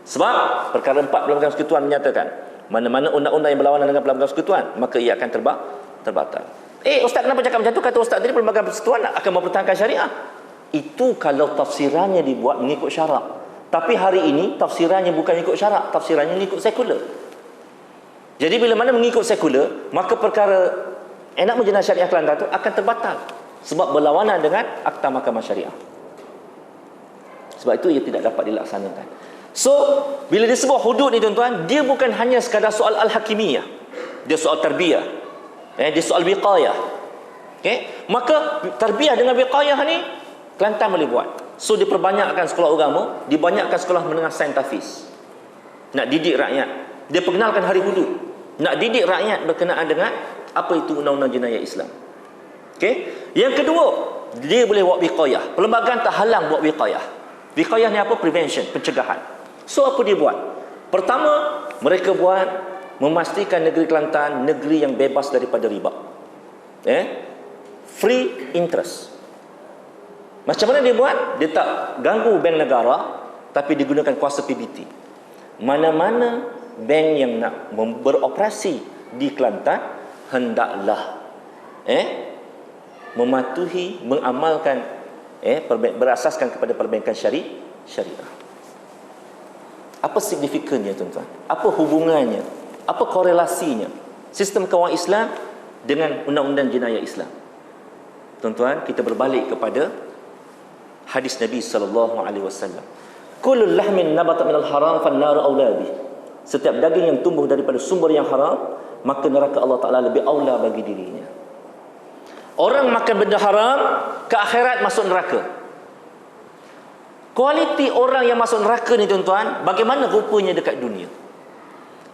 Sebab perkara 4 Perlembagaan Persekutuan menyatakan, mana-mana undang-undang yang berlawanan dengan Perlembagaan Persekutuan, maka ia akan terbatal. Ustaz kenapa cakap macam tu? Kata Ustaz tadi Perlembagaan Persekutuan akan mempertahankan syariah. Itu kalau tafsirannya dibuat mengikut syarak. Tapi hari ini tafsirannya bukan ikut syarak, tafsirannya ikut sekular. Jadi bila mana mengikut sekular, maka perkara enakmen jenayah syariah Kelantan itu akan terbatal sebab berlawanan dengan Akta Mahkamah Syariah. Sebab itu ia tidak dapat dilaksanakan. So, bila disebut hudud ni tuan-tuan, dia bukan hanya sekadar soal al-hakimiyah. Dia soal tarbiyah. Dia soal wiqayah. Okey? Maka tarbiyah dengan wiqayah ni Kelantan boleh buat. So diperbanyakkan sekolah agama, dibanyakkan sekolah menengah sains tafis. Nak didik rakyat. Dia perkenalkan hari hudud. Nak didik rakyat berkenaan dengan apa itu undang-undang jenayah Islam. Okey? Yang kedua, dia boleh buat wiqayah. Perlembagaan tak halang buat wiqayah. Wiqayah ni apa? Prevention, pencegahan. So apa dia buat? Pertama, mereka buat memastikan negeri Kelantan negeri yang bebas daripada riba. Free interest. Macam mana dia buat? Dia tak ganggu bank negara, tapi digunakan kuasa PBT. Mana-mana bank yang nak beroperasi di Kelantan hendaklah mematuhi, mengamalkan berasaskan kepada perbankan syariah. Apa signifikannya tuan-tuan? Apa hubungannya? Apa korelasinya sistem kewangan Islam dengan undang-undang jenayah Islam? Tuan-tuan, kita berbalik kepada hadis Nabi sallallahu alaihi wasallam. Kullu lahmin nabata minal haram fan-nar aula bih. Setiap daging yang tumbuh daripada sumber yang haram, maka neraka Allah Taala lebih aula bagi dirinya. Orang makan benda haram, ke akhirat masuk neraka. Kualiti orang yang masuk neraka ni tuan-tuan, bagaimana rupanya dekat dunia?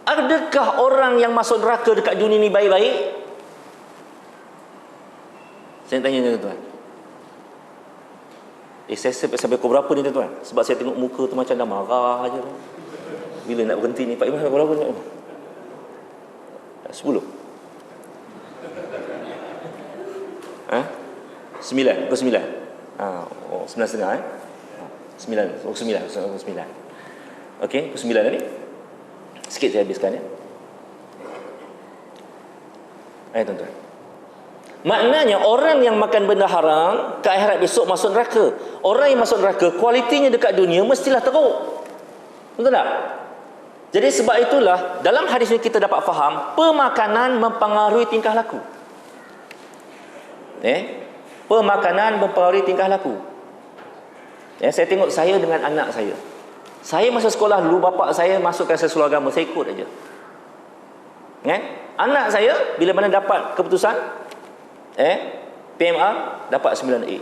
Adakah orang yang masuk neraka dekat dunia ni baik-baik? Saya tanya tuan-tuan. Saya sampai pukul berapa ni tuan-tuan? Sebab saya tengok muka tu macam dah marah je. Bila nak berhenti ni? Pak Imam pukul berapa ni? 10. 9. Pukul 9. 9.30 9. Pukul 9. Okey, pukul 9 tadi. Sikit saya habiskan ya. Tuan-tuan. Maknanya orang yang makan benda haram ke akhirat besok masuk neraka. Orang yang masuk neraka kualitinya dekat dunia mestilah teruk. Betul tak? Jadi sebab itulah dalam hadis ini kita dapat faham pemakanan mempengaruhi tingkah laku. Pemakanan mempengaruhi tingkah laku. Saya tengok saya dengan anak saya. Saya masa sekolah dulu bapak saya masukkan saya sekolah agama, saya ikut aja. Anak saya bila mana dapat keputusan PMR dapat 9A.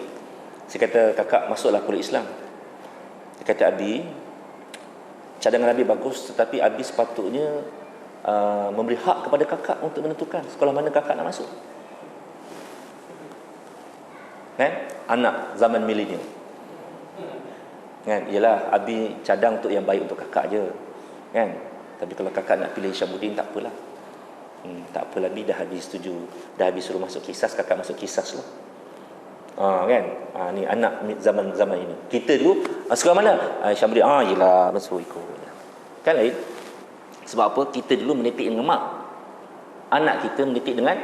Saya kata kakak masuklah kuliah Islam. Dia kata Abi, cadangan Abi bagus, tetapi Abi sepatutnya memberi hak kepada kakak untuk menentukan sekolah mana kakak nak masuk. Anak zaman milenial. Yalah Abi cadang untuk yang baik untuk kakak je. Tapi kalau kakak nak pilih Syabuddin tak apalah. Tak apa lagi, dah habis setuju, dah habis suruh masuk kisas, kakak masuk kisas lah. Ni anak zaman ini. Kita dulu sekolah mana? Syamri. Yelah masuk ikut. Kan lain. Sebab apa? Kita dulu menitik dengan mak. Anak kita menitik dengan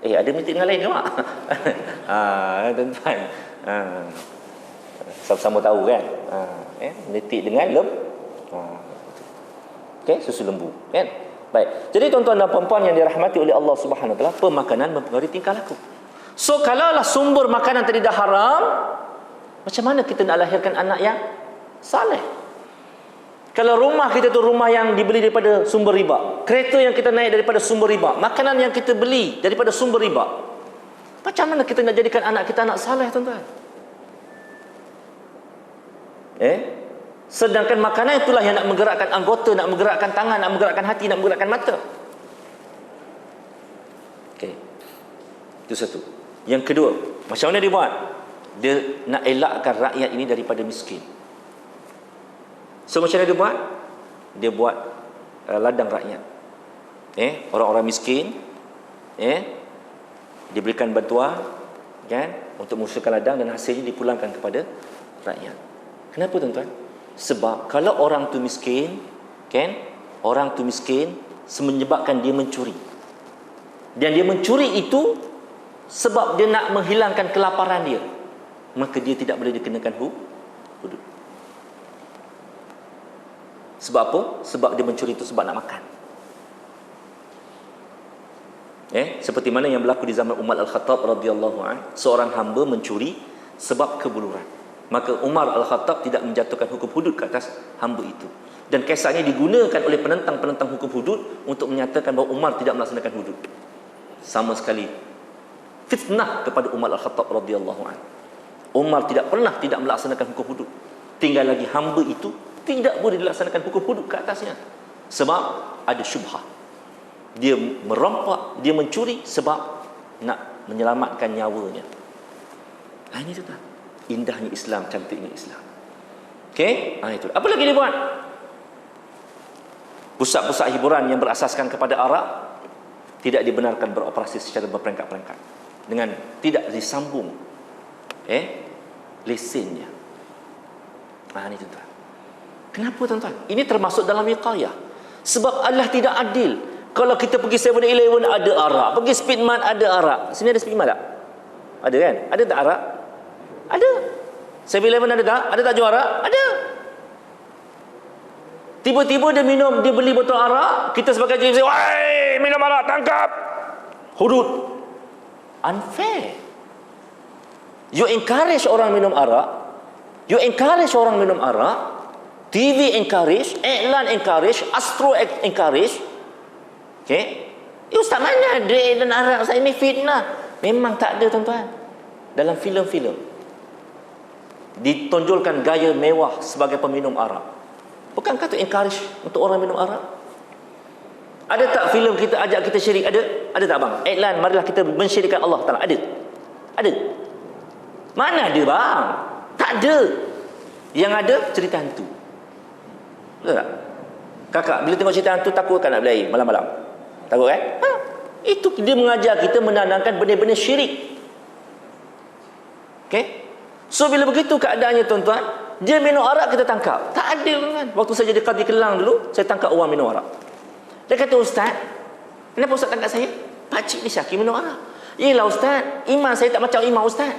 ada menitik dengan lain ke mak? Tuan-tuan. Sama-sama tahu kan? Menitik dengan susu lembu kan. Baik. Jadi tuan-tuan dan puan-puan yang dirahmati oleh Allah Subhanahu Wa Taala, pemakanan mempengaruhi tingkah laku. So kalaulah sumber makanan tadi dah haram, macam mana kita nak lahirkan anak yang saleh? Kalau rumah kita tu rumah yang dibeli daripada sumber riba, kereta yang kita naik daripada sumber riba, makanan yang kita beli daripada sumber riba, macam mana kita nak jadikan anak kita anak saleh tuan-tuan? Sedangkan makanan itulah yang nak menggerakkan anggota, nak menggerakkan tangan, nak menggerakkan hati, nak menggerakkan mata. Okey. Itu satu. Yang kedua, macam mana dia buat? Dia nak elakkan rakyat ini daripada miskin. So macam mana dia buat? Dia buat ladang rakyat. Orang-orang miskin, diberikan bantuan, kan, untuk mengusahakan ladang, dan hasilnya dipulangkan kepada rakyat. Kenapa tuan-tuan? Sebab kalau orang tu miskin, kan, orang tu miskin menyebabkan dia mencuri. Dan dia mencuri itu sebab dia nak menghilangkan kelaparan dia, maka dia tidak boleh dikenakan hudud. Sebab apa? Sebab dia mencuri itu sebab nak makan. Seperti mana yang berlaku di zaman Umar Al-Khattab radhiyallahu anhu, seorang hamba mencuri sebab kebuluran. Maka Umar Al-Khattab tidak menjatuhkan hukum hudud ke atas hamba itu. Dan kisahnya digunakan oleh penentang-penentang hukum hudud untuk menyatakan bahawa Umar tidak melaksanakan hudud. Sama sekali fitnah kepada Umar Al-Khattab radhiyallahu anhu. Umar tidak pernah tidak melaksanakan hukum hudud. Tinggal lagi hamba itu tidak boleh dilaksanakan hukum hudud ke atasnya, sebab ada syubhah. Dia merompak, dia mencuri sebab nak menyelamatkan nyawanya. Ini tu, indahnya Islam, cantiknya Islam. Okey, itu. Apa lagi dia buat? Pusat-pusat hiburan yang berasaskan kepada arak tidak dibenarkan beroperasi secara berperingkat-peringkat, dengan tidak disambung lesennya. Ini tuan-tuan. Kenapa tuan-tuan? Ini termasuk dalam wiqayah. Sebab Allah tidak adil. Kalau kita pergi 7-Eleven ada arak, pergi Speedmart ada arak. Sini ada Speedmart tak? Ada kan? Ada tak arak? Ada. 7-Eleven ada tak? Ada tak jual arak? Ada. Tiba-tiba dia beli botol arak, kita sebagai jemaah, "Wai, minum arak, tangkap." Hudud. Unfair. You encourage orang minum arak, you encourage orang minum arak, TV encourage, iklan encourage, Astro encourage. Ustaz, mana ada iklan arak? Ustaz, ini fitnah. Memang tak ada tuan-tuan. Dalam filem-filem ditonjolkan gaya mewah sebagai peminum arak. Bukankah itu encourage untuk orang minum arak? Ada tak filem kita ajak kita syirik? Ada tak bang? Iklan, marilah kita mensyirikkan Allah Ta'ala. Ada. Mana ada bang? Tak ada. Yang ada cerita hantu. Betul tak? Kakak bila tengok cerita hantu takut kan nak beli air malam-malam? Takut kan? Itu dia mengajar kita menanamkan benih-benih syirik. So bila begitu keadaannya tuan-tuan, dia minum arak kita tangkap. Tak ada kan? Waktu saya jadi qadi Kelang dulu, saya tangkap orang minum arak. Dia kata, "Ustaz, kenapa Ustaz tangkap saya? Pakcik ni Syakir minum arak." "Yelah Ustaz, iman saya tak macam iman Ustaz."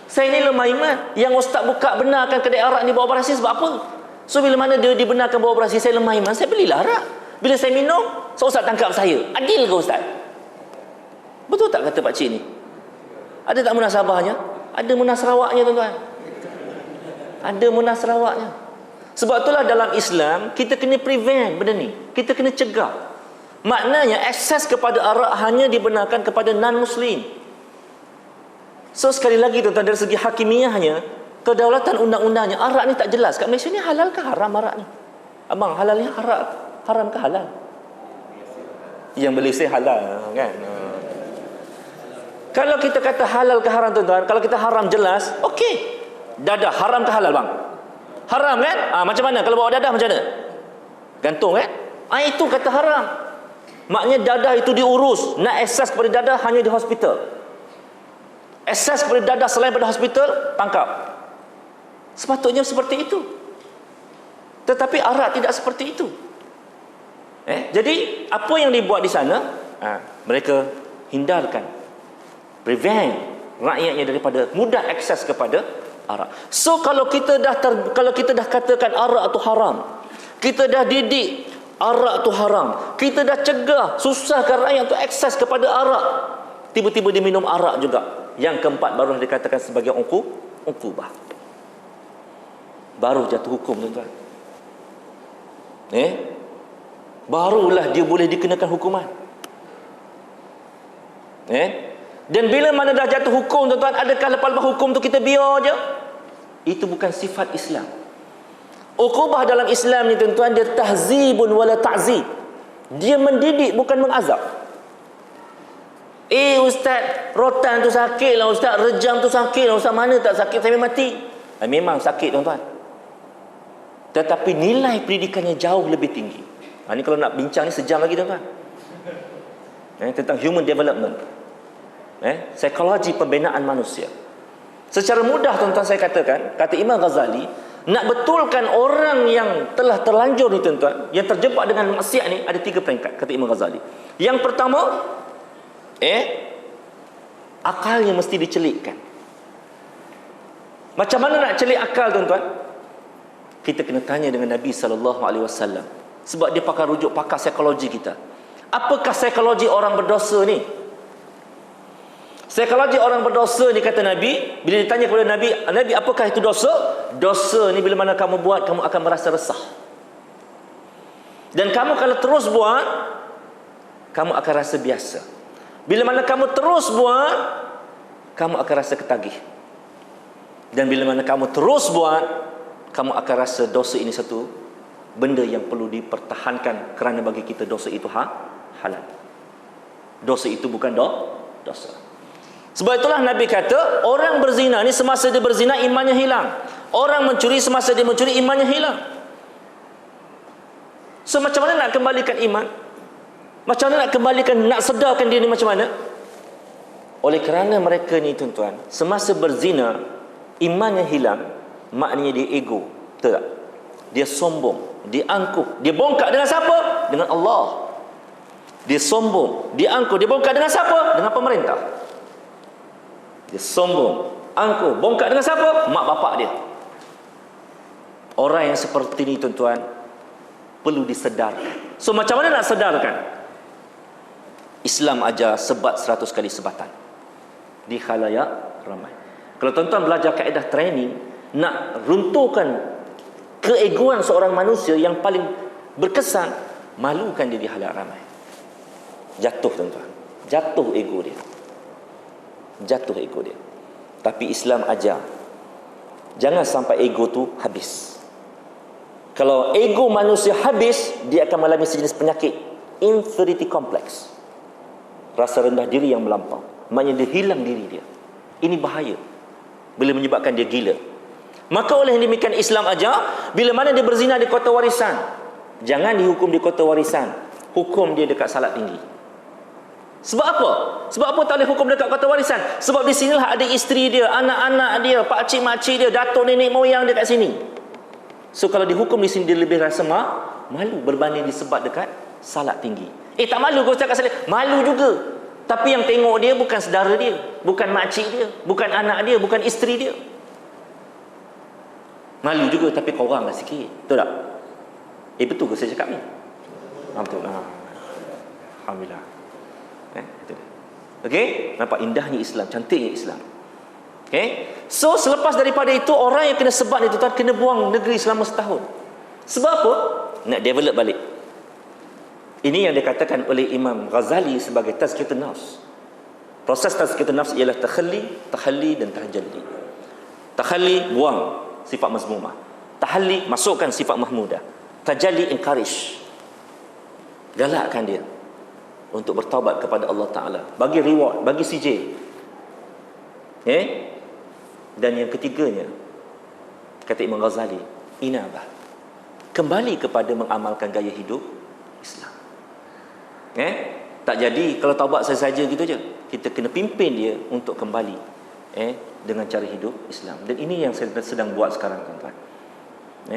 Saya ni lemah iman. Yang Ustaz buka benarkan kedai arak ni beroperasi sebab apa? So bila mana dia dibenarkan beroperasi, saya lemah iman, saya belilah arak. Bila saya minum, so Ustaz tangkap saya. Adil ke Ustaz? Betul tak kata pakcik ni? Ada tak munasabahnya? Ada munasrawaknya tuan-tuan. Ada munasrawaknya. Sebab itulah dalam Islam kita kena prevent benda ni. Kita kena cegah. Maknanya akses kepada arak hanya dibenarkan kepada non-Muslim. So sekali lagi tuan-tuan, dari segi hakimiahnya, kedaulatan undang-undangnya, arak ni tak jelas. Kat Malaysia ni halal ke haram arak ni? Abang, halalnya haram ke halal? Yang Malaysia halal kan? Kalau kita kata halal ke haram tuan-tuan, kalau kita haram jelas, okey. Dadah haram ke halal bang? Haram kan? Macam mana? Kalau bawa dadah macam mana? Gantung kan? Itu kata haram. Maknanya dadah itu diurus. Nak akses kepada dadah hanya di hospital. Akses kepada dadah selain pada hospital, tangkap. Sepatutnya seperti itu. Tetapi arak tidak seperti itu. Jadi apa yang dibuat di sana, mereka hindarkan, prevent rakyatnya daripada mudah akses kepada arak. So kalau kita dah katakan arak itu haram, kita dah didik arak itu haram, kita dah cegah, susahkan rakyat untuk akses kepada arak, tiba-tiba dia minum arak juga. Yang keempat baru dikatakan sebagai uqubah. Baru jatuh hukum tuan-tuan. Barulah dia boleh dikenakan hukuman. Dan bila mana dah jatuh hukum tuan-tuan, adakah lepas hukum tu kita biar je? Itu bukan sifat Islam. Uqubah dalam Islam ni tuan-tuan, dia tahzibun wala ta'zib. Dia mendidik bukan mengazab. Ustaz, rotan tu sakit lah Ustaz, rejam tu sakit lah Ustaz, mana tak sakit sampai mati? Memang sakit tuan-tuan, tetapi nilai pendidikannya jauh lebih tinggi. Ini kalau nak bincang ni sejam lagi tuan-tuan, tentang human development, psikologi pembinaan manusia. Secara mudah tuan-tuan saya katakan, kata Imam Ghazali, nak betulkan orang yang telah terlanjur ni tuan-tuan, yang terjebak dengan maksiat ni, ada 3 peringkat kata Imam Ghazali. Yang pertama, akalnya mesti dicelikkan. Macam mana nak celik akal tuan-tuan? Kita kena tanya dengan Nabi SAW, sebab dia pakar rujuk pakar psikologi kita. Apakah psikologi orang berdosa ni? Psikologi orang berdosa ni, kata Nabi, bila ditanya kepada Nabi, Nabi apakah itu dosa? Dosa ni bila mana kamu buat, kamu akan merasa resah. Dan kamu kalau terus buat, kamu akan rasa biasa. Bila mana kamu terus buat, kamu akan rasa ketagih. Dan bila mana kamu terus buat, kamu akan rasa dosa ini satu benda yang perlu dipertahankan, kerana bagi kita dosa itu halal. Dosa itu bukan dosa. Sebab itulah Nabi kata, orang berzina ni semasa dia berzina imannya hilang. Orang mencuri semasa dia mencuri imannya hilang. So macam mana nak kembalikan iman? Macam mana nak kembalikan, nak sedarkan dia ni macam mana? Oleh kerana mereka ni tuan-tuan, semasa berzina imannya hilang, maknanya dia ego, betul tak? Dia sombong, dia angkuh, dia bongkak dengan siapa? Dengan Allah. Dia sombong, dia angkuh, dia bongkak dengan siapa? Dengan pemerintah. Dia sombong, angkuh, bongkak dengan siapa? Mak bapak dia. Orang yang seperti ini tuan-tuan perlu disedarkan. So macam mana nak sedarkan? Islam ajar sebat 100 kali sebatan di khalayak ramai. Kalau tuan-tuan belajar kaedah training, nak runtuhkan keegoan seorang manusia yang paling berkesan, malukan dia di halayak ramai. Jatuh tuan-tuan, jatuh ego dia, jatuh ego dia. Tapi Islam ajar, jangan sampai ego tu habis. Kalau ego manusia habis, dia akan mengalami sejenis penyakit inferiority complex, rasa rendah diri yang melampau. Maknanya dia hilang diri dia. Ini bahaya, boleh menyebabkan dia gila. Maka oleh demikian Islam ajar, bila mana dia berzina di kota warisan, jangan dihukum di kota warisan, hukum dia dekat salat tinggi. Sebab apa? Sebab apa tak boleh hukum dekat kota warisan? Sebab di sinilah ada isteri dia, anak-anak dia, pakcik makcik dia, datuk nenek moyang dia kat sini. So kalau dihukum di sini, dia lebih rasa malu berbanding disebat dekat salat tinggi. Tak malu kau cakap salat? Malu juga. Tapi yang tengok dia bukan saudara dia, bukan makcik dia, bukan anak dia, bukan isteri dia. Malu juga, tapi korang lah sikit. Betul tak? Betul ke saya cakap ni? Betul. Alhamdulillah. Itu dia. Okey? Nampak indahnya Islam, cantiknya Islam. Okey? So selepas daripada itu, orang yang kena sebat itu kena buang negeri selama setahun. Sebab apa? Nak develop balik. Ini yang dikatakan oleh Imam Ghazali sebagai tazkiyatun nafs. Proses tazkiyatun nafs ialah tahalli dan tajalli. Tahalli, buang sifat mazmumah. Tahalli, masukkan sifat mahmudah. Tajalli, encourage, galakkan dia untuk bertaubat kepada Allah Ta'ala, bagi reward, bagi CJ. Dan yang ketiganya, kata Imam Ghazali, inabah, kembali kepada mengamalkan gaya hidup Islam. Tak jadi kalau taubat saja gitu je. Kita kena pimpin dia untuk kembali dengan cara hidup Islam. Dan ini yang saya sedang buat sekarang tuan-tuan.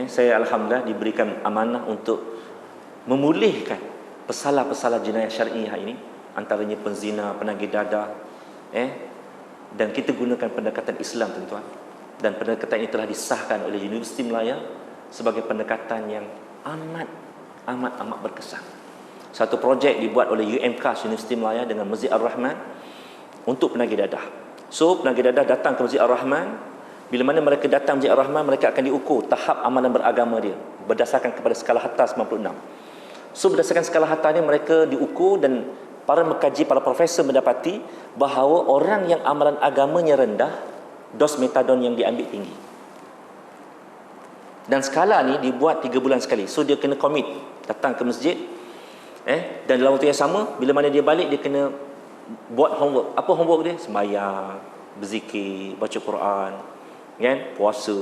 Saya alhamdulillah diberikan amanah untuk memulihkan pesalah-pesalah jenayah syar'iah ini, antaranya penzina, penagih dadah, dan kita gunakan pendekatan Islam tuan-tuan. Dan pendekatan ini telah disahkan oleh Universiti Melaya sebagai pendekatan yang amat berkesan. Satu projek dibuat oleh UMCAS Universiti Melaya dengan Masjid Ar-Rahman untuk penagih dadah. So penagih dadah datang ke Masjid Ar-Rahman. Bila mana mereka datang Masjid Ar-Rahman, mereka akan diukur tahap amalan beragama dia berdasarkan kepada skala Hatta 96. So berdasarkan skala Hatta ni mereka diukur, dan para mengkaji, para profesor mendapati bahawa orang yang amalan agamanya rendah, dos metadon yang diambil tinggi. Dan skala ni dibuat 3 bulan sekali. So dia kena komit datang ke masjid, dan dalam waktu yang sama, bila mana dia balik, dia kena buat homework. Apa homework dia? Sembahyang, berzikir, baca Quran, kan, puasa,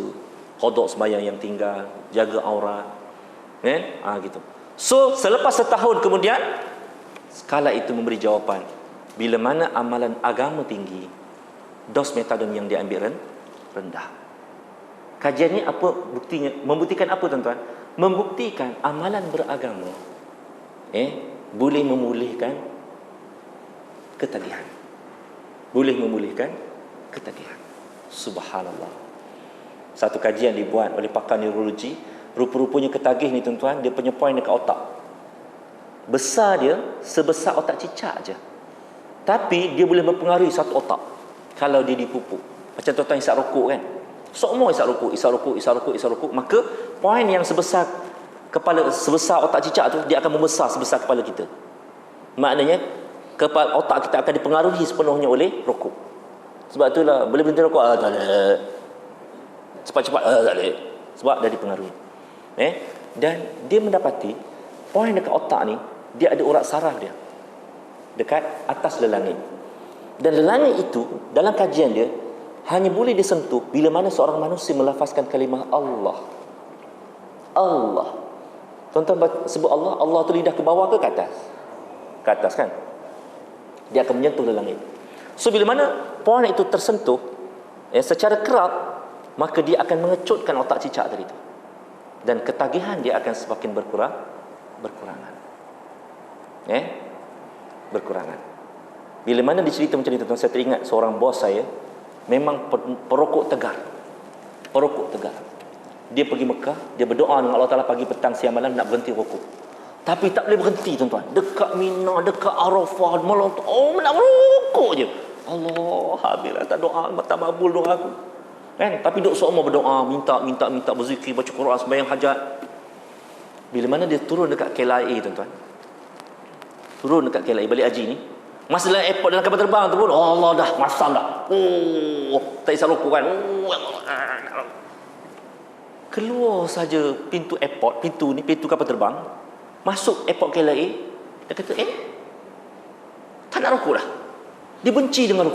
qada sembahyang yang tinggal, jaga aurat, kan, gitu. So selepas setahun kemudian, skala itu memberi jawapan, bila mana amalan agama tinggi, dos metadon yang diambil rendah. Kajian ni apa buktinya? Membuktikan apa tuan-tuan? Membuktikan amalan beragama boleh memulihkan ketagihan. Boleh memulihkan ketagihan. Subhanallah. Satu kajian dibuat oleh pakar neurologi, rupa-rupanya ketagih ni tuan-tuan, dia punya point dekat otak. Besar dia sebesar otak cicak je. Tapi dia boleh mempengaruhi satu otak kalau dia dipupuk. Macam tuan-tuan isap rokok kan. Semua isap rokok. Maka point yang sebesar otak cicak tu, dia akan membesar sebesar kepala kita. Maknanya kepala otak kita akan dipengaruhi sepenuhnya oleh rokok. Sebab itulah boleh berhenti rokok, tak boleh. Cepat-cepat, tak boleh. Sebab dah dipengaruhi. Dan dia mendapati point dekat otak ni, dia ada urat saraf dia dekat atas lelangit. Dan lelangit itu dalam kajian dia hanya boleh disentuh bila mana seorang manusia melafazkan kalimah Allah. Allah. Tuan-tuan sebut Allah, Allah tu lidah ke bawah ke atas? Ke atas kan? Dia akan menyentuh lelangit. So bila mana point itu tersentuh secara kerap, maka dia akan mengecutkan otak cicak tadi itu. Dan ketagihan dia akan semakin berkurangan. Berkurangan. Bila mana dicerita macam itu, saya teringat seorang bos saya, memang perokok tegar. Dia pergi Mekah, dia berdoa dengan Allah Ta'ala pagi, petang, siang, malam nak berhenti rokok. Tapi tak boleh berhenti tuan-tuan. Dekat Mina, dekat Arafah, malam tu, nak merokok je. Allah, habislah tak doa, tak mabul doa aku. Kan? Tapi duk semua berdoa, minta, berzikir, baca Quran, sembahyang hajat. Bila mana dia turun dekat KLIA tuan-tuan. Turun dekat KLIA, balik haji ni. Masa dalam airport, dalam kapal terbang tu pun, Allah dah, masam dah. Tak isap rokok kan. Keluar saja pintu airport, pintu kapal terbang. Masuk airport KLIA. Dia kata, tak nak rokok dah. Dia benci dengan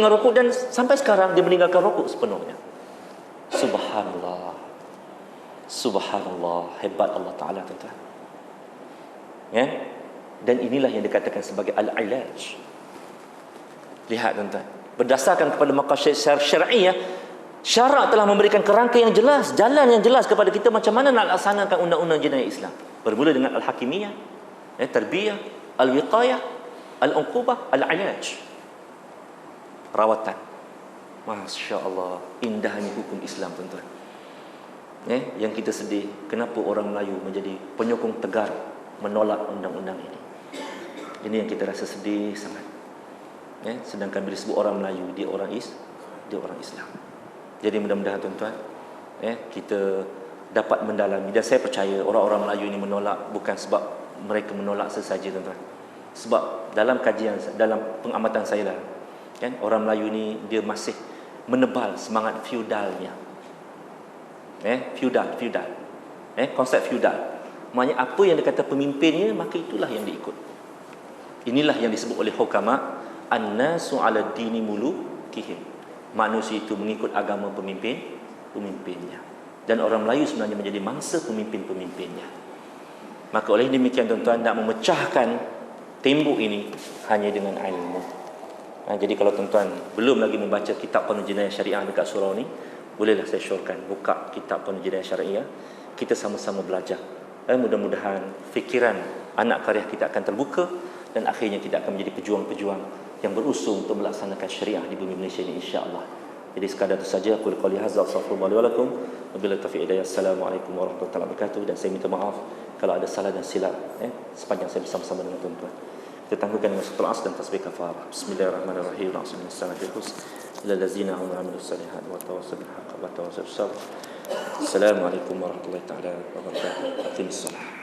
rokok. Dan sampai sekarang dia meninggalkan rokok sepenuhnya. Subhanallah, hebat Allah Ta'ala tuan-tuan. Dan inilah yang dikatakan sebagai al-ilaj. Lihat tuan-tuan, berdasarkan kepada maqasid syar'iyah, syarak telah memberikan kerangka yang jelas, jalan yang jelas kepada kita macam mana nak laksanakan undang-undang jenayah Islam. Bermula dengan al-hakimiyah, tarbiyah, al-wiqayah, al-uqubah, al-ilaj. Rawatan. Masya Allah, indahnya hukum Islam tuan-tuan. Yang kita sedih, kenapa orang Melayu menjadi penyokong tegar menolak undang-undang ini. Ini yang kita rasa sedih sangat. Sedangkan bila sebut orang Melayu, dia orang Islam. Jadi mudah-mudahan tuan-tuan, kita dapat mendalami. Dan saya percaya orang-orang Melayu ini menolak bukan sebab mereka menolak sesaja tuan-tuan. Sebab dalam kajian, dalam pengamatan saya lah, orang Melayu ni dia masih menebal semangat feudalnya. Feudal. Konsep feudal. Maknanya apa yang dikata pemimpinnya, maka itulah yang diikut. Inilah yang disebut oleh hukama an-nasu 'ala dini mulukihim. Manusia itu mengikut agama pemimpinnya. Dan orang Melayu sebenarnya menjadi mangsa pemimpinnya. Maka oleh demikian tuan-tuan, nak memecahkan tembok ini hanya dengan ilmu. Jadi kalau tuan-tuan belum lagi membaca kitab Qanun Jenayah Syariah dekat surau ni, bolehlah saya syorkan buka kitab Qanun Jenayah Syariah, kita sama-sama belajar. Mudah-mudahan fikiran anak karya kita akan terbuka dan akhirnya kita akan menjadi pejuang-pejuang yang berusung untuk melaksanakan syariah di bumi Malaysia ini, insya-Allah. Jadi sekadar itu saja aku qouli hadza astaghfirullah li wa lakum wa billahi taufiq hidayah. Assalamualaikum warahmatullahi wabarakatuh. Dan saya minta maaf kalau ada salah dan silap sepanjang saya bersama-sama dengan tuan-tuan. Kita tangguhkan dengan suratul Asr dan tasbih kafarah. Bismillahirrahmanirrahim. Lil ladzina amanu salihat wa tawassaw bil haqq wa tawassaw bis sabr. Assalamualaikum warahmatullahi taala wabarakatuh. Aqimus salat.